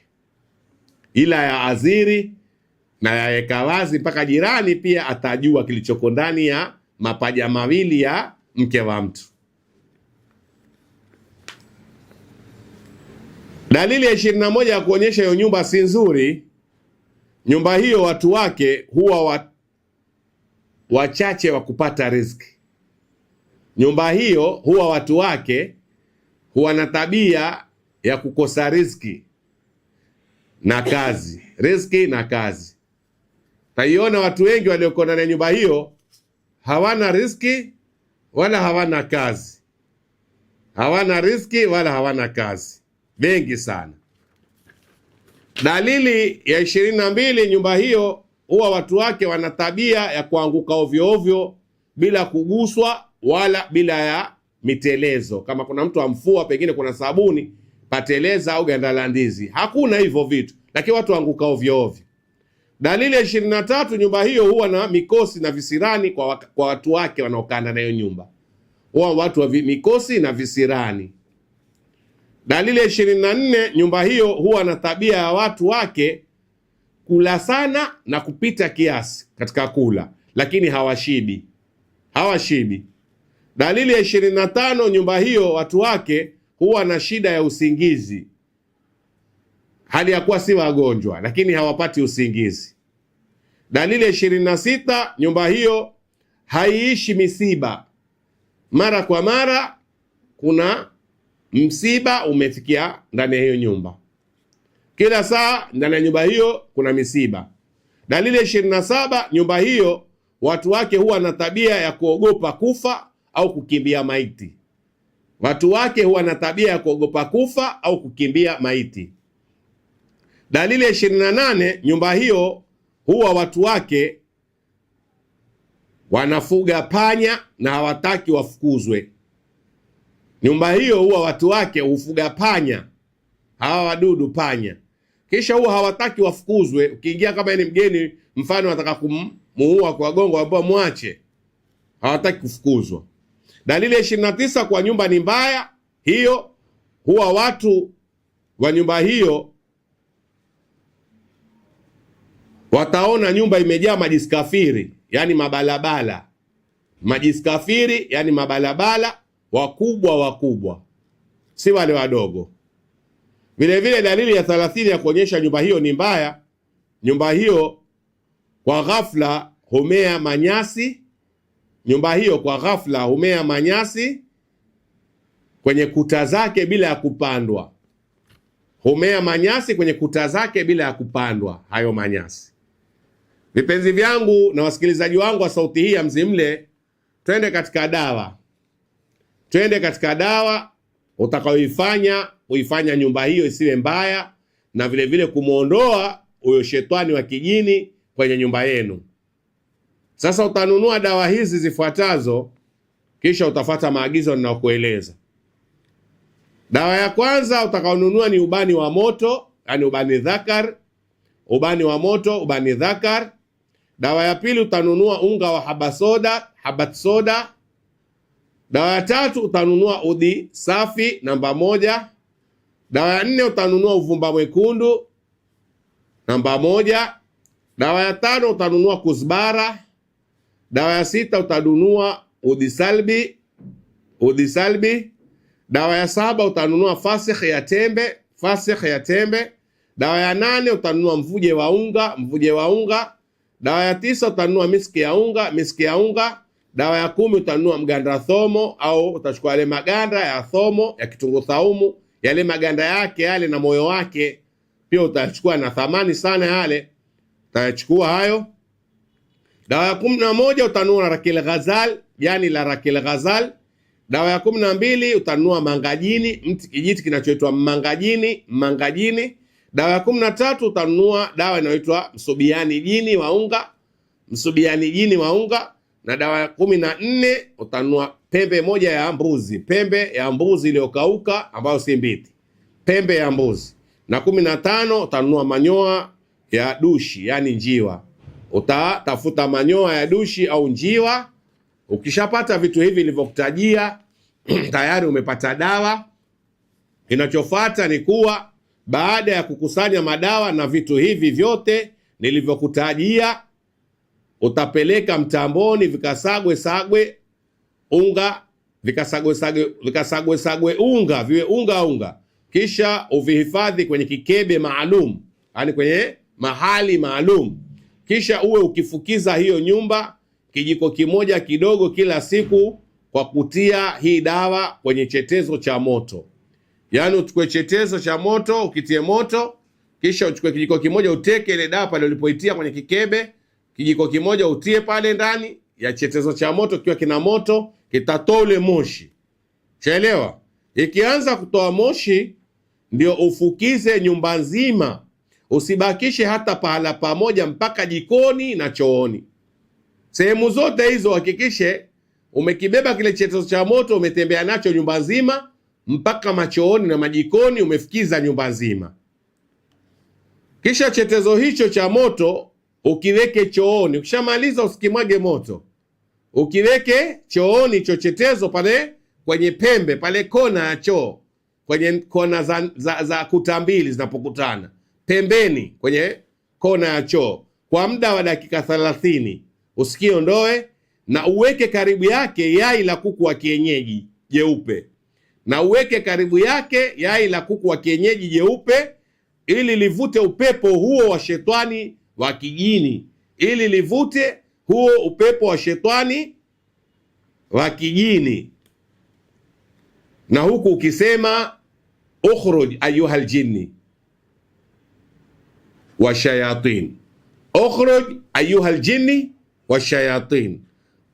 ila ya aziri na yaweka wazi mpaka jirani pia atajua kilichoko ndani ya mapaja mawili ya mke wa mtu. Dalili ya 21 ya kuonyesha hiyo nyumba si nzuri, nyumba hiyo watu wake huwa wachache wa kupata riziki. Nyumba hiyo huwa watu wake huwa na tabia ya kukosa riziki na kazi, riziki na kazi. Taiona watu wengi walioko ndani ya nyumba hiyo hawana riziki wala hawana kazi, hawana riziki wala hawana kazi, wengi sana. Dalili ya 22, nyumba hiyo huwa watu wake wana tabia ya kuanguka ovyo ovyo bila kuguswa wala bila ya mitelezo. Kama kuna mtu amfua, pengine kuna sabuni pateleza au ganda la ndizi, hakuna hivyo vitu, lakini watu anguka ovyo ovyo. Dalili ya 23, nyumba hiyo huwa na mikosi na visirani kwa watu wake wanaokaa ndani ya nyumba, huwa watu wa mikosi na visirani. Dalili ya 24, nyumba hiyo huwa na tabia ya watu wake kula sana na kupita kiasi katika kula, lakini hawashibi, hawashibi. Dalili ya 25, nyumba hiyo watu wake huwa na shida ya usingizi, hali ya kuwa si wagonjwa, lakini hawapati usingizi. Dalili ya 26, nyumba hiyo haiishi misiba. Mara kwa mara kuna msiba umefikia ndani ya hiyo nyumba, kila saa ndani ya nyumba hiyo kuna misiba. Dalili ya 27, nyumba hiyo watu wake huwa na tabia ya kuogopa kufa au kukimbia maiti. Watu wake huwa na tabia ya kuogopa kufa au kukimbia maiti. Dalili ya 28, nyumba hiyo huwa watu wake wanafuga panya na hawataki wafukuzwe. Nyumba hiyo huwa watu wake hufuga panya, hawa wadudu panya, kisha huwa hawataki wafukuzwe. Ukiingia kama ni mgeni, mfano nataka kumuua kwa gongo, ambao mwache, hawataki kufukuzwa. Dalili ya 29, kwa nyumba ni mbaya hiyo, huwa watu wa nyumba hiyo wataona nyumba imejaa majiskafiri, yani mabalabala. Majiskafiri yani mabalabala, wakubwa wakubwa, si wale wadogo. Vile vile dalili ya 30 ya kuonyesha nyumba hiyo ni mbaya, nyumba hiyo kwa ghafla humea manyasi. Nyumba hiyo kwa ghafla humea manyasi kwenye kuta zake bila ya kupandwa. Humea manyasi kwenye kuta zake bila ya kupandwa hayo manyasi. Vipenzi vyangu na wasikilizaji wangu wa sauti hii ya Mzimle, twende katika dawa. Twende katika dawa uifanya nyumba hiyo isiwe mbaya, na vile vile kumuondoa huyo shetani wa kijini kwenye nyumba yenu. Sasa utanunua dawa hizi zifuatazo, kisha utafuata maagizo ninayokueleza. Dawa ya kwanza utakaonunua ni ubani wa moto, yani ubani dhakar, ubani wa moto, ubani dhakar. Dawa ya pili utanunua unga wa habat soda. Dawa ya tatu utanunua udi safi namba 1. Dawa ya 4 utanunua uvumba mwekundu namba moja. Dawa ya 5 utanunua kuzbara. Dawa ya 6 utanunua udisalbi. Dawa ya 7 utanunua fasikh ya tembe. Dawa ya 8 utanunua mvuje wa unga. Dawa ya 9 utanunua miski ya unga. Dawa ya 10 utanunua mganda thomo, au utachukua yale maganda ya thomo ya kitunguu saumu, yale maganda yake yale na moyo wake pia utachukua, na thamani sana yale, utachukua hayo. Dawa ya 11 utanunua rakil ghazal, yani la rakil ghazal. Dawa ya 12 utanunua mangajini, kijiti kinachoitwa mangajini. Dawa ya 13 utanunua dawa inayoitwa msubiani jini wa unga. Na dawa ya 14 utanunua pembe moja ya mbuzi iliyokauka ambayo si mbiti, pembe ya mbuzi. Na 15 utanunua manyoa ya dushi, yani njiwa. Utatafuta manyoa ya dushi au njiwa. Ukishapata vitu hivi nilivyokutajia tayari umepata dawa. Kinachofuata ni kuwa baada ya kukusanya madawa na vitu hivi vyote nilivyokutajia, utapeleka mtamboni vikasagwe unga, vikasagwe unga viwe unga, kisha uvihifadhi kwenye kikebe maalum, yani kwenye mahali maalum. Kisha uwe ukifukiza hiyo nyumba kijiko kimoja kidogo kila siku kwa kutia hii dawa kwenye chetezo cha moto. Yani uchukue chetezo cha moto, ukitie moto, kisha uchukue kijiko kimoja uteke ile dawa pale ulipoitia kwenye kikebe, kijiko kimoja utie pale ndani ya chetezo cha moto, kiwa kina moto kitatoa ule moshi. Chaelewa? Ikianza kutoa moshi ndio ufukize nyumba nzima. Usibakishe hata pahala pamoja, mpaka jikoni na chooni. Sehemu zote hizo hakikishe umekibeba kile chetezo cha moto, umetembea nacho nyumba nzima mpaka machooni na majikoni, umefikiza nyumba nzima. Kisha chetezo hicho cha moto ukiweke chooni. Ukishamaliza usikimwage moto, ukiweke chooni hicho chetezo pale kwenye pembe pale kona ya choo, kwenye kona za kuta mbili zinapokutana pembeni kwenye kona ya choo kwa muda wa dakika 30. Usikiondoe, na uweke karibu yake yai la kuku wa kienyeji jeupe, na uweke karibu yake yai la kuku wa kienyeji jeupe, ili livute upepo huo wa shetani wa kijini, na huku ukisema ukhruj ayuhal jinni wa shayatin, ukhruj ayuhal jinni wa shayatin,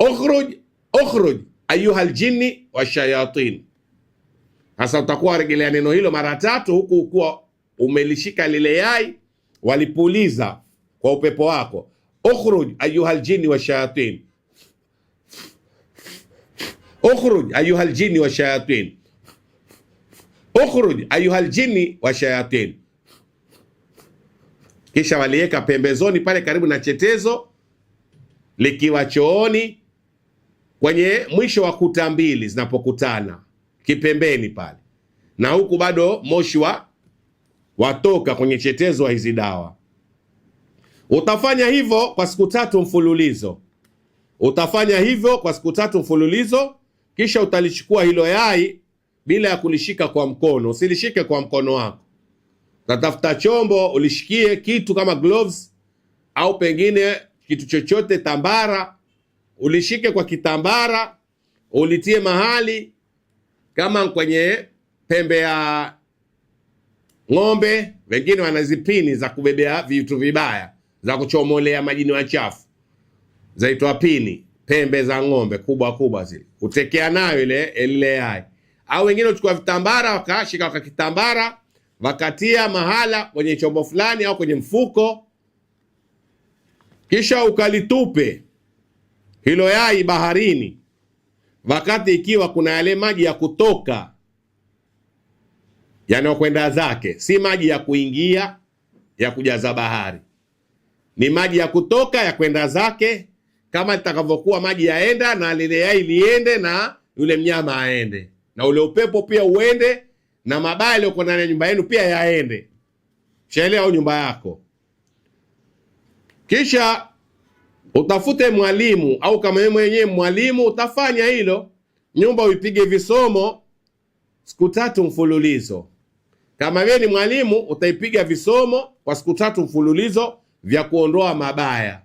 ukhruj ayuhal jinni wa shayatin. Sasa utakuwa rejelea neno hilo mara 3, huku ukuwa umelishika lile yai, walipuliza kwa upepo wako, ukhruj ayuhal jinni wa shayatin, ukhruj ayuhal jinni wa shayatin, ukhruj ayuhal jinni wa shayatin. Kisha waliweka pembezoni pale karibu na chetezo, likiwa chooni kwenye mwisho wa kuta mbili zinapokutana kipembeni pale, na huku bado moshi watoka kwenye chetezo wa hizi dawa. Utafanya hivyo kwa siku 3 mfululizo. Kisha utalichukua hilo yai bila ya kulishika kwa mkono. Usilishike kwa mkono wako, utatafuta chombo ulishikie kitu kama gloves au pengine kitu chochote, tambara. Ulishike kwa kitambara, ulitie mahali kama kwenye pembe ya ng'ombe. Wengine wanazipini za kubebea vitu vibaya, za kuchomolea majini wachafu, zaitwa pini, pembe za ng'ombe kubwa zile, utekea nayo ile yai. Au wengine uchukua vitambara, wakashika kwa kitambara, wakatia mahala kwenye chombo fulani au kwenye mfuko, kisha ukalitupe hilo yai baharini, wakati ikiwa kuna yale maji ya kutoka yanayokwenda zake, si maji ya kuingia ya kujaza bahari, ni maji ya kutoka ya kwenda zake, kama litakavyokuwa maji yaenda, na lile yai liende, na yule mnyama aende, na ule upepo pia uende, na mabaya yaliyokuwa ndani ya nyumba yenu pia yaende. Shaelewa? Au nyumba yako Kisha utafute mwalimu, au kama wewe mwenyewe mwalimu utafanya hilo, nyumba uipige visomo siku 3 mfululizo. Kama wewe ni mwalimu utaipiga visomo kwa siku 3 mfululizo vya kuondoa mabaya,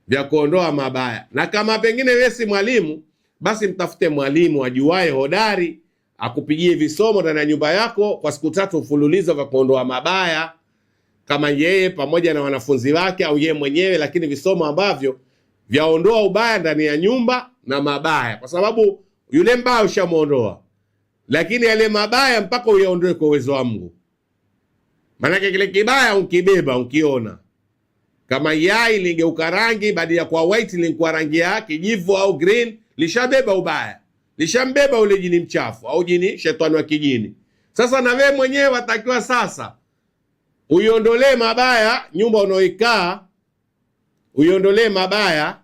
vya kuondoa mabaya. Na kama pengine wewe si mwalimu, basi mtafute mwalimu ajuaye hodari akupigie visomo ndani ya nyumba yako kwa siku 3 mfululizo vya kuondoa mabaya, kama yeye pamoja na wanafunzi wake au yeye mwenyewe, lakini visomo ambavyo vyaondoa ubaya ndani ya nyumba na mabaya, kwa sababu yule mbaya ushamuondoa, lakini yale mabaya mpaka uyaondoe kwa uwezo wa Mungu. Maanake kile kibaya unkibeba, unkiona kama yai ligeuka rangi, baada ya kwa white lingekuwa rangi ya kijivu au green, lishabeba ubaya, lishambeba ule jini mchafu au jini shetani wa kijini. Sasa na wewe mwenyewe watakiwa sasa uiondolee mabaya nyumba unaoikaa, uiondolee mabaya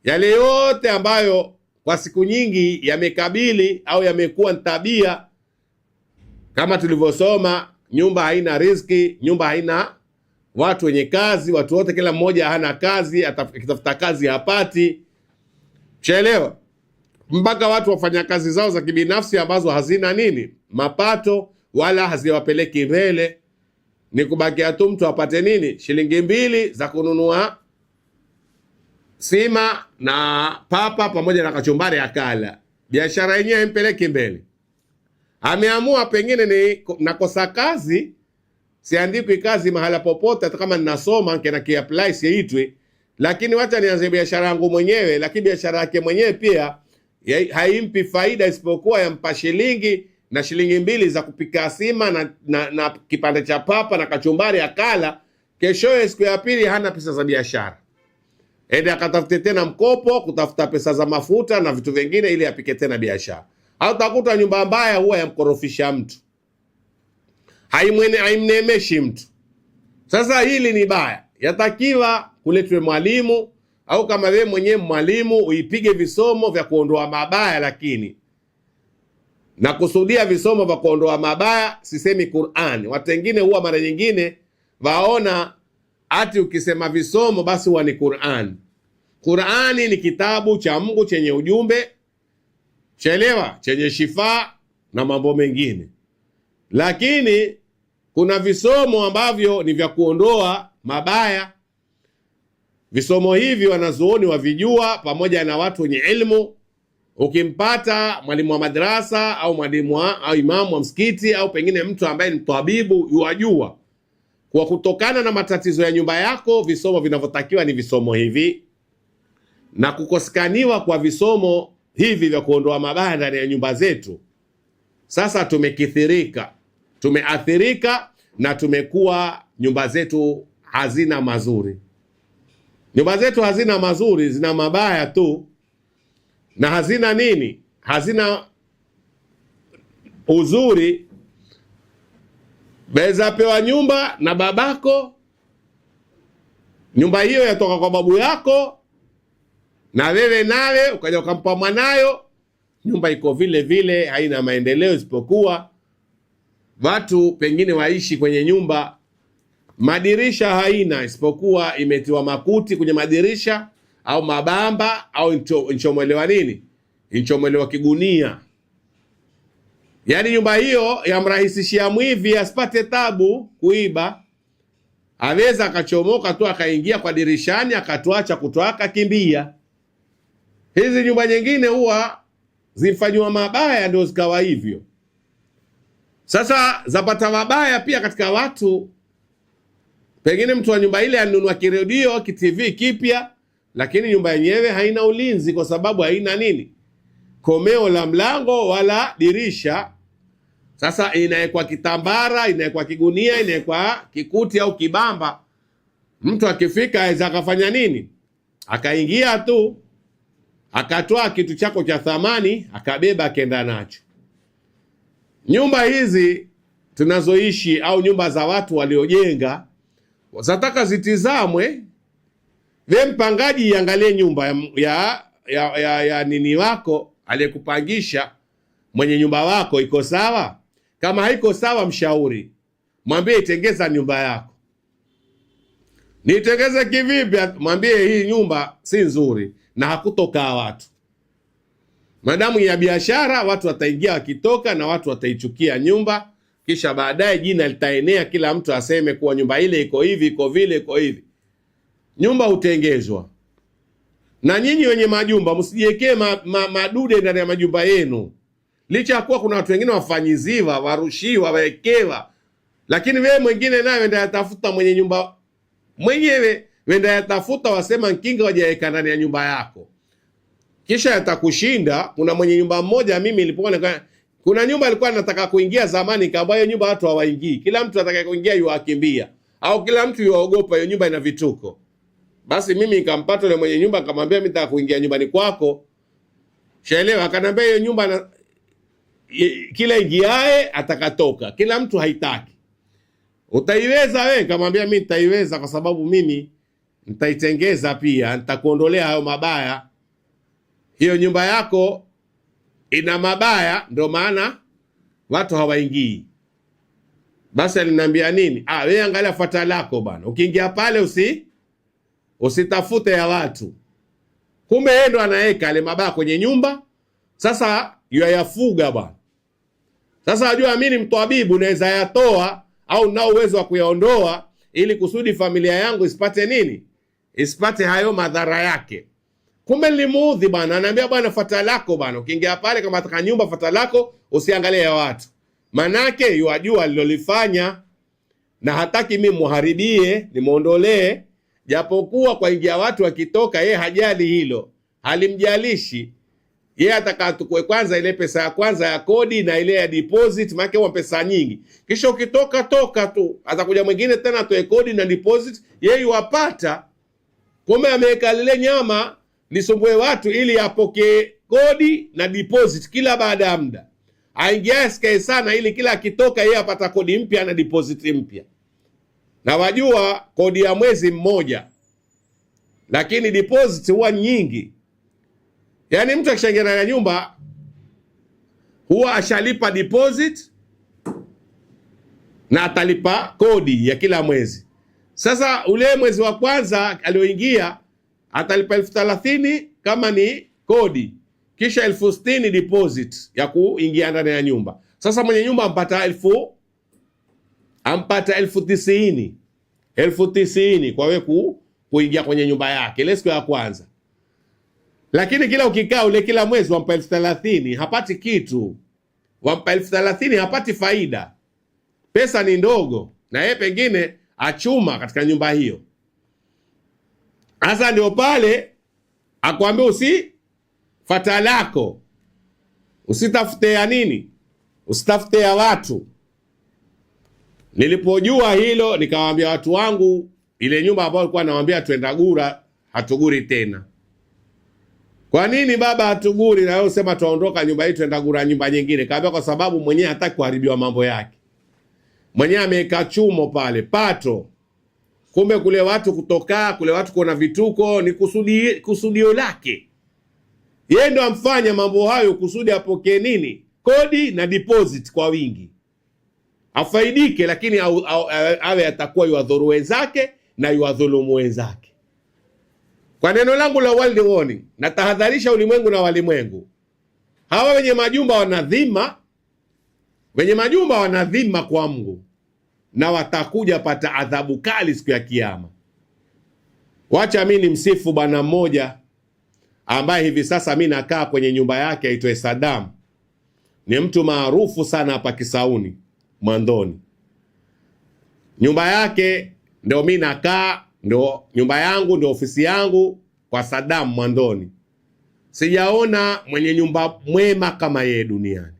yale yote ambayo kwa siku nyingi yamekabili au yamekuwa tabia, kama tulivyosoma, nyumba haina riziki, nyumba haina watu wenye kazi, watu wote, kila mmoja hana kazi, akitafuta kazi hapati. Chaelewa? Mpaka watu wafanya kazi zao za kibinafsi ambazo hazina nini? Mapato, wala haziwapeleki mbele. Ni kubakia tu mtu apate nini? Shilingi 2 za kununua sima na papa pamoja na kachumbari akala. Biashara yenyewe impeleki mbele. Ameamua pengine ni nakosa kazi, siandikwi kazi mahala popote, hata kama ninasoma nkena kiapply siitwi, lakini wacha nianze biashara yangu mwenyewe. Lakini biashara yake mwenyewe pia haimpi faida, isipokuwa yampa shilingi na shilingi 2 za kupika sima na kipande cha papa na kachumbari akala. Keshoe siku ya pili hana pesa za biashara, ende akatafute tena mkopo kutafuta pesa za mafuta na vitu vingine ili apike tena biashara. Au utakuta nyumba mbaya huwa yamkorofisha mtu, haimnemeshi mtu. Sasa hili ni baya, yatakiwa kuletwe mwalimu, au kama wewe mwenyewe mwalimu uipige visomo vya kuondoa mabaya. Lakini na kusudia visomo vya kuondoa mabaya, sisemi Qur'an. Watu wengine huwa mara nyingine waona ati ukisema visomo basi huwa ni Qur'an. Qur'ani ni kitabu cha Mungu chenye ujumbe, chelewa, chenye shifa na mambo mengine. Lakini kuna visomo ambavyo ni vya kuondoa mabaya. Visomo hivi wanazuoni wavijua pamoja na watu wenye ilmu. Ukimpata mwalimu wa madrasa au mwalimu au imamu wa msikiti au pengine mtu ambaye ni tabibu, yuwajua kwa kutokana na matatizo ya nyumba yako, visomo vinavyotakiwa ni visomo hivi, na kukosekaniwa kwa visomo hivi vya kuondoa mabaya ndani ya nyumba zetu, sasa tumekithirika, tumeathirika na tumekuwa nyumba zetu hazina mazuri. Nyumba zetu hazina mazuri, zina mabaya tu, na hazina nini? Hazina uzuri. Beza pewa nyumba na babako, nyumba hiyo yatoka kwa babu yako, na wewe nawe ukaja ukampa mwanayo, nyumba iko vile vile, haina maendeleo, isipokuwa watu pengine waishi kwenye nyumba madirisha haina, isipokuwa imetiwa makuti kwenye madirisha au mabamba au inchomelewa nini, inchomelewa kigunia. Yaani nyumba hiyo yamrahisishia mwivi asipate tabu kuiba. Aweza akachomoka tu akaingia kwa dirishani akatuacha kutoaka kimbia. Hizi nyumba nyingine huwa zifanywa mabaya ndio zikawa hivyo. Sasa zapata mabaya pia katika watu. Pengine mtu wa nyumba ile anunua kiredio, kitv kipya, lakini nyumba yenyewe haina ulinzi kwa sababu haina nini, komeo la mlango wala dirisha. Sasa inawekwa kitambara, inawekwa kigunia, inawekwa kikuti au kibamba. Mtu akifika aweza akafanya nini? Akaingia tu, akatoa kitu chako cha thamani, akabeba akaenda nacho. Nyumba hizi tunazoishi au nyumba za watu waliojenga, zataka zitizamwe. We mpangaji, iangalie nyumba ya nini wako aliyekupangisha, mwenye nyumba wako iko sawa. Kama haiko sawa, mshauri, mwambie itengeza nyumba yako. Nitengeze kivipi? Mwambie hii nyumba si nzuri na hakutokaa watu. Madamu ya biashara, watu wataingia wakitoka, na watu wataichukia nyumba, kisha baadaye jina litaenea, kila mtu aseme kuwa nyumba ile iko hivi, iko vile, iko hivi. Nyumba hutengezwa. Na nyinyi wenye majumba msijiwekee madude ndani ya majumba yenu. Licha ya kuwa kuna watu wengine wafanyiziwa, warushiwa, wawekewa, lakini wewe mwingine naye wenda yatafuta mwenye nyumba mwenyewe, wenda yatafuta wasema nkinga wajaweka ndani ya nyumba yako, kisha yatakushinda. Kuna mwenye nyumba mmoja, mimi nilipokuwa kuna nyumba alikuwa anataka kuingia zamani, kaamba hiyo nyumba watu hawaingii, kila mtu atakaye kuingia yuakimbia, au kila mtu yuaogopa, hiyo nyumba ina vituko. Basi mimi nikampata yule mwenye nyumba, akamwambia mimi nataka kuingia nyumbani kwako. Shaelewa? Akanambia hiyo nyumba na kila ingiae atakatoka, kila mtu haitaki. Utaiweza wewe? Nikamwambia mimi nitaiweza, kwa sababu mimi nitaitengeza pia, nitakuondolea hayo mabaya. Hiyo nyumba yako ina mabaya, ndio maana watu hawaingii. Basi aliniambia nini? Wewe angalia fuata lako bwana, ukiingia pale usitafute ya watu. Kumbe yeye ndo anaweka ile mabaya kwenye nyumba. Sasa yafuga bwana. Sasa ajua mimi ni mtabibu, naweza yatoa au nao uwezo wa kuyaondoa, ili kusudi familia yangu isipate nini? Isipate hayo madhara yake. Kumbe nilimuudhi bwana, ananiambia bwana fuata lako bwana, ukiingia pale kama ataka nyumba fuata lako, usiangalie ya watu. Manake yajua alilolifanya na hataki mimi muharibie, nimuondolee. Japokuwa kwa ingia watu wakitoka, yeye hajali hilo, halimjalishi. Yeye ataka tukue kwanza ile pesa ya kwanza ya kodi na ile ya deposit, maana huwa pesa nyingi. Kisha ukitoka toka tu, atakuja mwingine tena atoe kodi na deposit, yeye yuwapata. Kumbe ameweka lile nyama lisumbue watu ili apokee kodi na deposit kila baada ya muda. Aingia sikae sana, ili kila akitoka yeye apata kodi mpya na deposit mpya. Na wajua kodi ya mwezi mmoja, lakini deposit huwa nyingi. Yaani mtu akishaingia na nyumba huwa ashalipa deposit na atalipa kodi ya kila mwezi. Sasa ule mwezi wa kwanza alioingia atalipa 30,000 kama ni kodi, kisha 60,000 deposit ya kuingia ndani ya nyumba. Sasa mwenye nyumba ampata 90,000 90,000 kwa wewe kuingia kwenye nyumba yake ile siku ya kwanza. Lakini kila ukikaa ule kila mwezi wampa 30,000, hapati kitu. Wampa 30,000 hapati faida. Pesa ni ndogo, na yeye pengine achuma katika nyumba hiyo. Sasa ndio pale akwambia fuata lako, usitafute ya nini, usitafute ya watu. Nilipojua hilo, nikawaambia watu wangu, ile nyumba ambayo alikuwa anawaambia twenda gura, hatuguri tena. Kwa nini baba hatuguri? Na wewe usema tuondoka nyumba hii twenda gura nyumba nyingine. Kaambia kwa sababu mwenyewe hataki kuharibiwa mambo yake. Mwenyewe ameweka chumo pale, pato. Kumbe kule watu kutoka, kule watu kuona vituko ni kusudio lake. Yeye ndo amfanya mambo hayo kusudi apokee nini? Kodi na deposit kwa wingi. Afaidike, lakini awe atakuwa yuwadhuru wenzake na yuwadhulumu wenzake. Kwa neno langu la world warning, na tahadharisha ulimwengu na walimwengu. Hawa wenye majumba wanadhima, wenye majumba wanadhima kwa Mungu, na watakuja pata adhabu kali siku ya Kiyama. Wacha mimi nimsifu bwana mmoja ambaye hivi sasa mimi nakaa kwenye nyumba yake, aitwa Saddam. Ni mtu maarufu sana hapa Kisauni Mwandoni. Nyumba yake ndio mimi nakaa, ndio nyumba yangu, ndio ofisi yangu kwa Saddam Mwandoni. Sijaona mwenye nyumba mwema kama yeye duniani.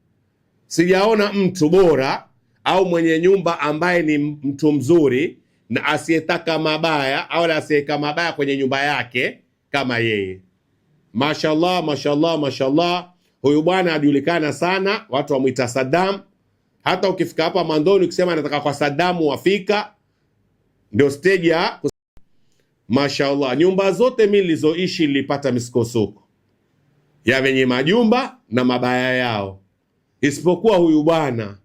Sijaona mtu bora au mwenye nyumba ambaye ni mtu mzuri na asiyetaka mabaya au asiyeka mabaya kwenye nyumba yake kama yeye. Mashallah, mashallah, mashallah. Huyu bwana ajulikana sana, watu wamuita Saddam. Hata ukifika hapa Mwandoni ukisema nataka kwa Saddam wafika, ndio stage ya mashallah. Nyumba zote mimi nilizoishi nilipata misukosuko ya wenye majumba na mabaya yao, isipokuwa huyu bwana.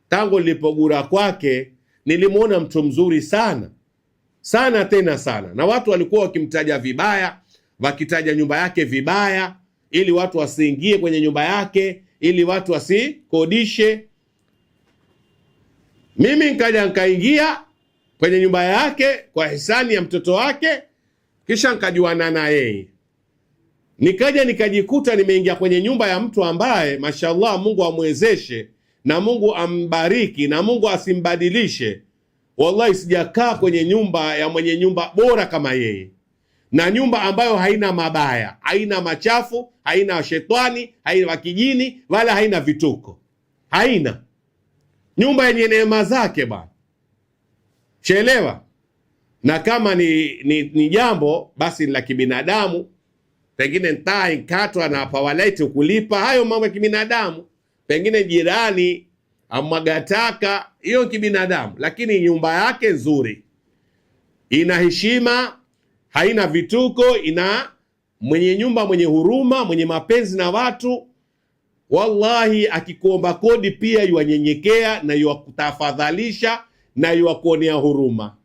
Tangu nilipogura kwake nilimuona mtu mzuri sana, sana tena sana, na watu walikuwa wakimtaja vibaya, wakitaja nyumba yake vibaya, ili watu wasiingie kwenye nyumba yake, ili watu wasikodishe. Mimi nikaingia kwenye nyumba yake kwa hisani ya mtoto wake, kisha nikajuana na yeye. Nikaja nikajikuta nimeingia kwenye nyumba ya mtu ambaye mashallah, Mungu amwezeshe na Mungu ambariki na Mungu asimbadilishe. Wallahi sijakaa kwenye nyumba ya mwenye nyumba bora kama yeye, na nyumba ambayo haina mabaya, haina machafu, haina shetani, haina wakijini, wala haina vituko, haina. Nyumba yenye neema zake bwana, chelewa. Na kama ni jambo basi la kibinadamu, pengine ntaa inkatwa na pawalaiti kulipa, hayo mambo ya kibinadamu. Pengine jirani amwaga taka, hiyo kibinadamu. Lakini nyumba yake nzuri, ina heshima, haina vituko, ina mwenye nyumba mwenye huruma, mwenye mapenzi na watu. Wallahi akikuomba kodi pia yuwanyenyekea na yuwakutafadhalisha na yuwakuonea huruma.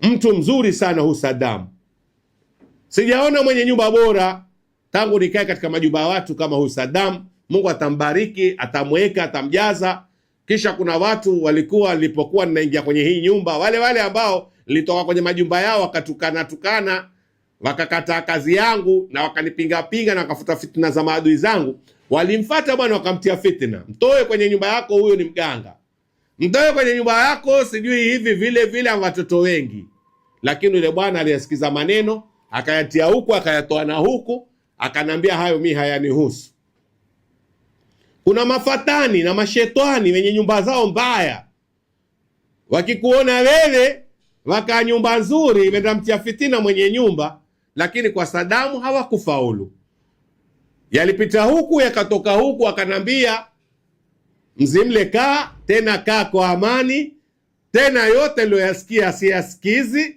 Mtu mzuri sana hu Saddam. Sijaona mwenye nyumba bora tangu nikae katika majumba ya watu kama hu Saddam. Mungu atambariki, atamweka, atamjaza. Kisha kuna watu walikuwa, nilipokuwa ninaingia kwenye hii nyumba, wale ambao nilitoka kwenye majumba yao wakatukana, wakakataa kazi yangu na wakanipinga na wakafuta fitna za maadui zangu, walimfuata bwana, wakamtia fitna. Mtoe kwenye nyumba yako, huyo ni mganga. Mtoe kwenye nyumba yako, sijui hivi vile watoto wengi. Lakini yule bwana aliyasikiza maneno, akayatia huku, akayatoa na huku, akanambia hayo mimi hayanihusu. Kuna mafatani na mashetani wenye nyumba zao mbaya, wakikuona wewe waka nyumba nzuri, wenda mtia fitina mwenye nyumba. Lakini kwa Sadamu hawakufaulu. Yalipita huku yakatoka huku, akanambia mzimle, kaa tena, kaa kwa amani tena, yote ndio yasikia siyasikizi,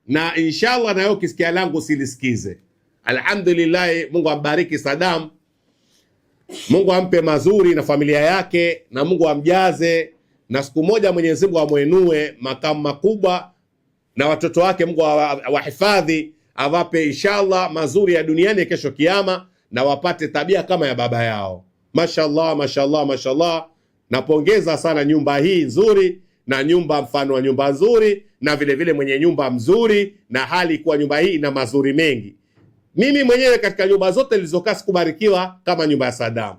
na inshallah na yeye ukisikia langu silisikize. Alhamdulillah, Mungu ambariki Saddam, Mungu ampe mazuri na familia yake, na Mungu amjaze, na siku moja Mwenyezi Mungu amwenue makamu makubwa, na watoto wake Mungu wahifadhi, awape inshallah mazuri ya duniani kesho kiyama, na wapate tabia kama ya baba yao. Mashallah, mashallah, mashallah. Napongeza sana nyumba hii nzuri, na nyumba mfano wa nyumba nzuri, na vile vile mwenye nyumba mzuri, na hali kuwa nyumba hii ina mazuri mengi. Mimi mwenyewe katika nyumba zote nilizokaa sikubarikiwa kama nyumba ya Saddam.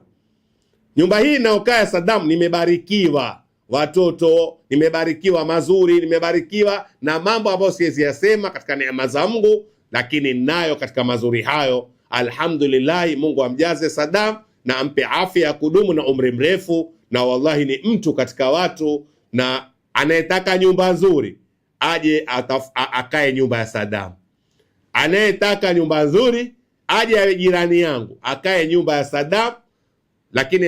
Nyumba hii inayokaa ya Saddam nimebarikiwa watoto, nimebarikiwa mazuri, nimebarikiwa na mambo ambayo siwezi yasema katika neema za Mungu, lakini nayo katika mazuri hayo. Alhamdulillah, Mungu amjaze Saddam na ampe afya ya kudumu na umri mrefu, na wallahi ni mtu katika watu, na anayetaka nyumba nzuri aje akae nyumba ya Saddam. Anayetaka nyumba nzuri aje awe jirani yangu akae nyumba ya Saddam. Lakini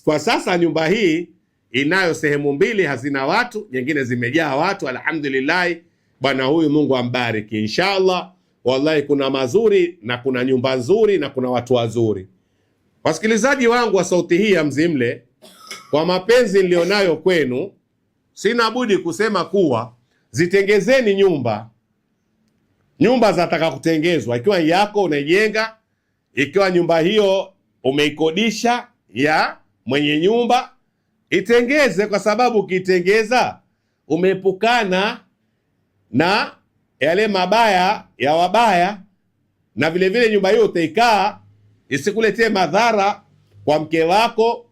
kwa sasa nyumba hii inayo sehemu mbili, hazina watu, nyingine zimejaa watu. Alhamdulillah, bwana huyu Mungu ambariki inshallah. Wallahi kuna mazuri na kuna nyumba nzuri na kuna watu wazuri. Wasikilizaji wangu wa sauti hii ya Mzimle, kwa mapenzi nilionayo kwenu, sina budi kusema kuwa zitengezeni nyumba zataka kutengezwa. Ikiwa yako unaijenga, ikiwa nyumba hiyo umeikodisha ya mwenye nyumba, itengeze, kwa sababu ukitengeza umeepukana na yale mabaya ya wabaya, na vile vile nyumba hiyo utaikaa isikuletee madhara kwa mke wako,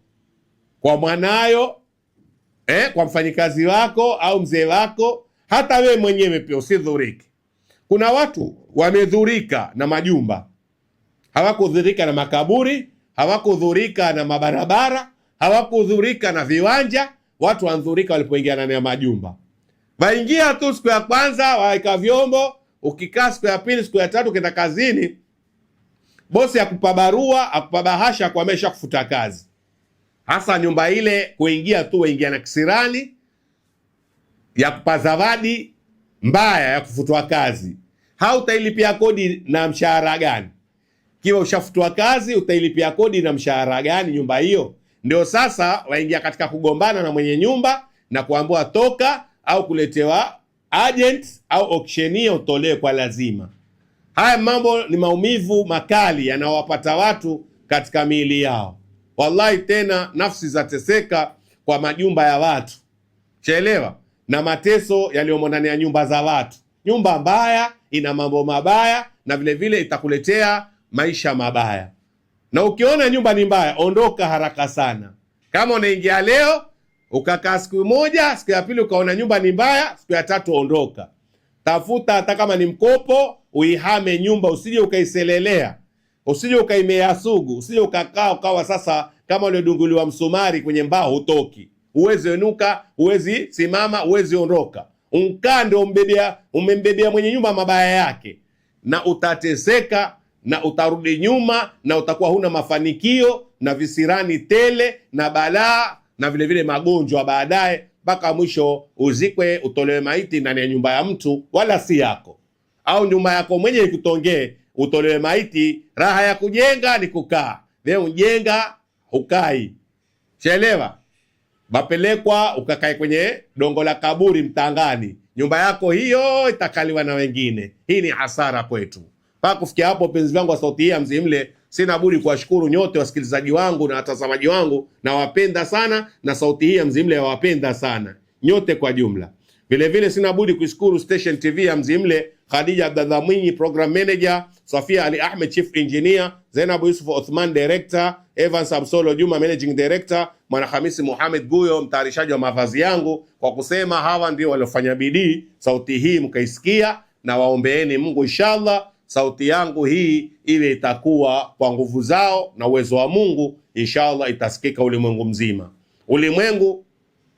kwa mwanayo, kwa mfanyikazi wako au mzee wako, hata wewe mwenyewe pia usidhurike. Kuna watu wamedhurika na majumba, hawakudhurika na makaburi, hawakudhurika na mabarabara, hawakudhurika na viwanja. Watu wanadhurika walipoingia ndani ya majumba. Waingia tu siku ya kwanza, waika vyombo, ukikaa siku ya pili, siku ya tatu, ukienda kazini, bosi akupa barua, akupa bahasha, kwa amesha kufuta kazi. Hasa nyumba ile kuingia tu, waingia na kisirani ya kupa zawadi mbaya ya kufutwa kazi. Hautailipia kodi na mshahara gani? Kiwa ushafutwa kazi, utailipia kodi na mshahara gani nyumba hiyo? Ndio sasa waingia katika kugombana na mwenye nyumba na kuambiwa toka, au kuletewa agent au auctioneer utolewe kwa lazima. Haya mambo ni maumivu makali yanawapata watu katika miili yao. Wallahi, tena nafsi zateseka kwa majumba ya watu, chaelewa, na mateso yaliyomo ndani ya nyumba za watu. Nyumba mbaya ina mambo mabaya, na vile vile itakuletea maisha mabaya. Na ukiona nyumba ni mbaya, ondoka haraka sana. Kama unaingia leo ukakaa siku moja, siku ya pili ukaona nyumba ni mbaya, siku ya tatu ondoka. Tafuta hata kama ni mkopo, uihame nyumba, usije ukaiselelea, usije ukaimea sugu, usije ukakaa ukawa sasa kama uliodunguliwa msumari kwenye mbao, hutoki, uwezi enuka, uwezi simama, uwezi ondoka. Unkaa ndio umembebea mwenye nyumba mabaya yake, na utateseka na utarudi nyuma, na utakuwa huna mafanikio na visirani tele na balaa na vile vile magonjwa baadaye, mpaka mwisho uzikwe, utolewe maiti ndani ya nyumba ya mtu wala si yako, au nyumba yako mwenye ikutongee, utolewe maiti. Raha ya kujenga ni kukaa, wewe ujenga hukai, chelewa, bapelekwa ukakae kwenye dongo la kaburi mtangani, nyumba yako hiyo itakaliwa na wengine. Hii ni hasara kwetu. Mpaka kufikia hapo, penzi wangu wa Sauti hii ya Mzimle, sina budi kuwashukuru nyote wasikilizaji wangu na watazamaji wangu, na wapenda sana, na Sauti hii ya Mzimle wapenda sana nyote kwa jumla. Vile vile sina budi kushukuru Station TV ya Mzimle, Khadija Abdallah Mwinyi Program Manager, Safia Ali Ahmed Chief Engineer, Zainab Yusuf Othman Director, Evans Absolo Juma Managing Director, Mwana Hamisi Mohamed Guyo mtayarishaji wa mavazi yangu, kwa kusema hawa ndio waliofanya bidii sauti hii mkaisikia, na waombeeni Mungu inshallah sauti yangu hii ile itakuwa kwa nguvu zao na uwezo wa Mungu, inshallah itasikika ulimwengu mzima. Ulimwengu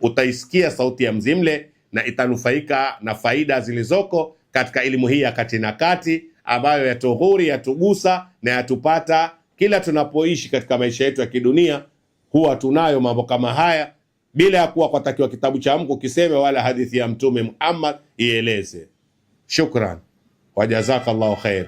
utaisikia sauti ya Mzimle na itanufaika na faida zilizoko katika elimu hii ya kati na kati, ambayo yatughuri, yatugusa na yatupata kila tunapoishi katika maisha yetu ya kidunia. Huwa tunayo mambo kama haya bila ya kuwa kwatakiwa kitabu cha Mungu kiseme wala hadithi ya Mtume Muhammad ieleze. Shukran wa jazakallahu khair.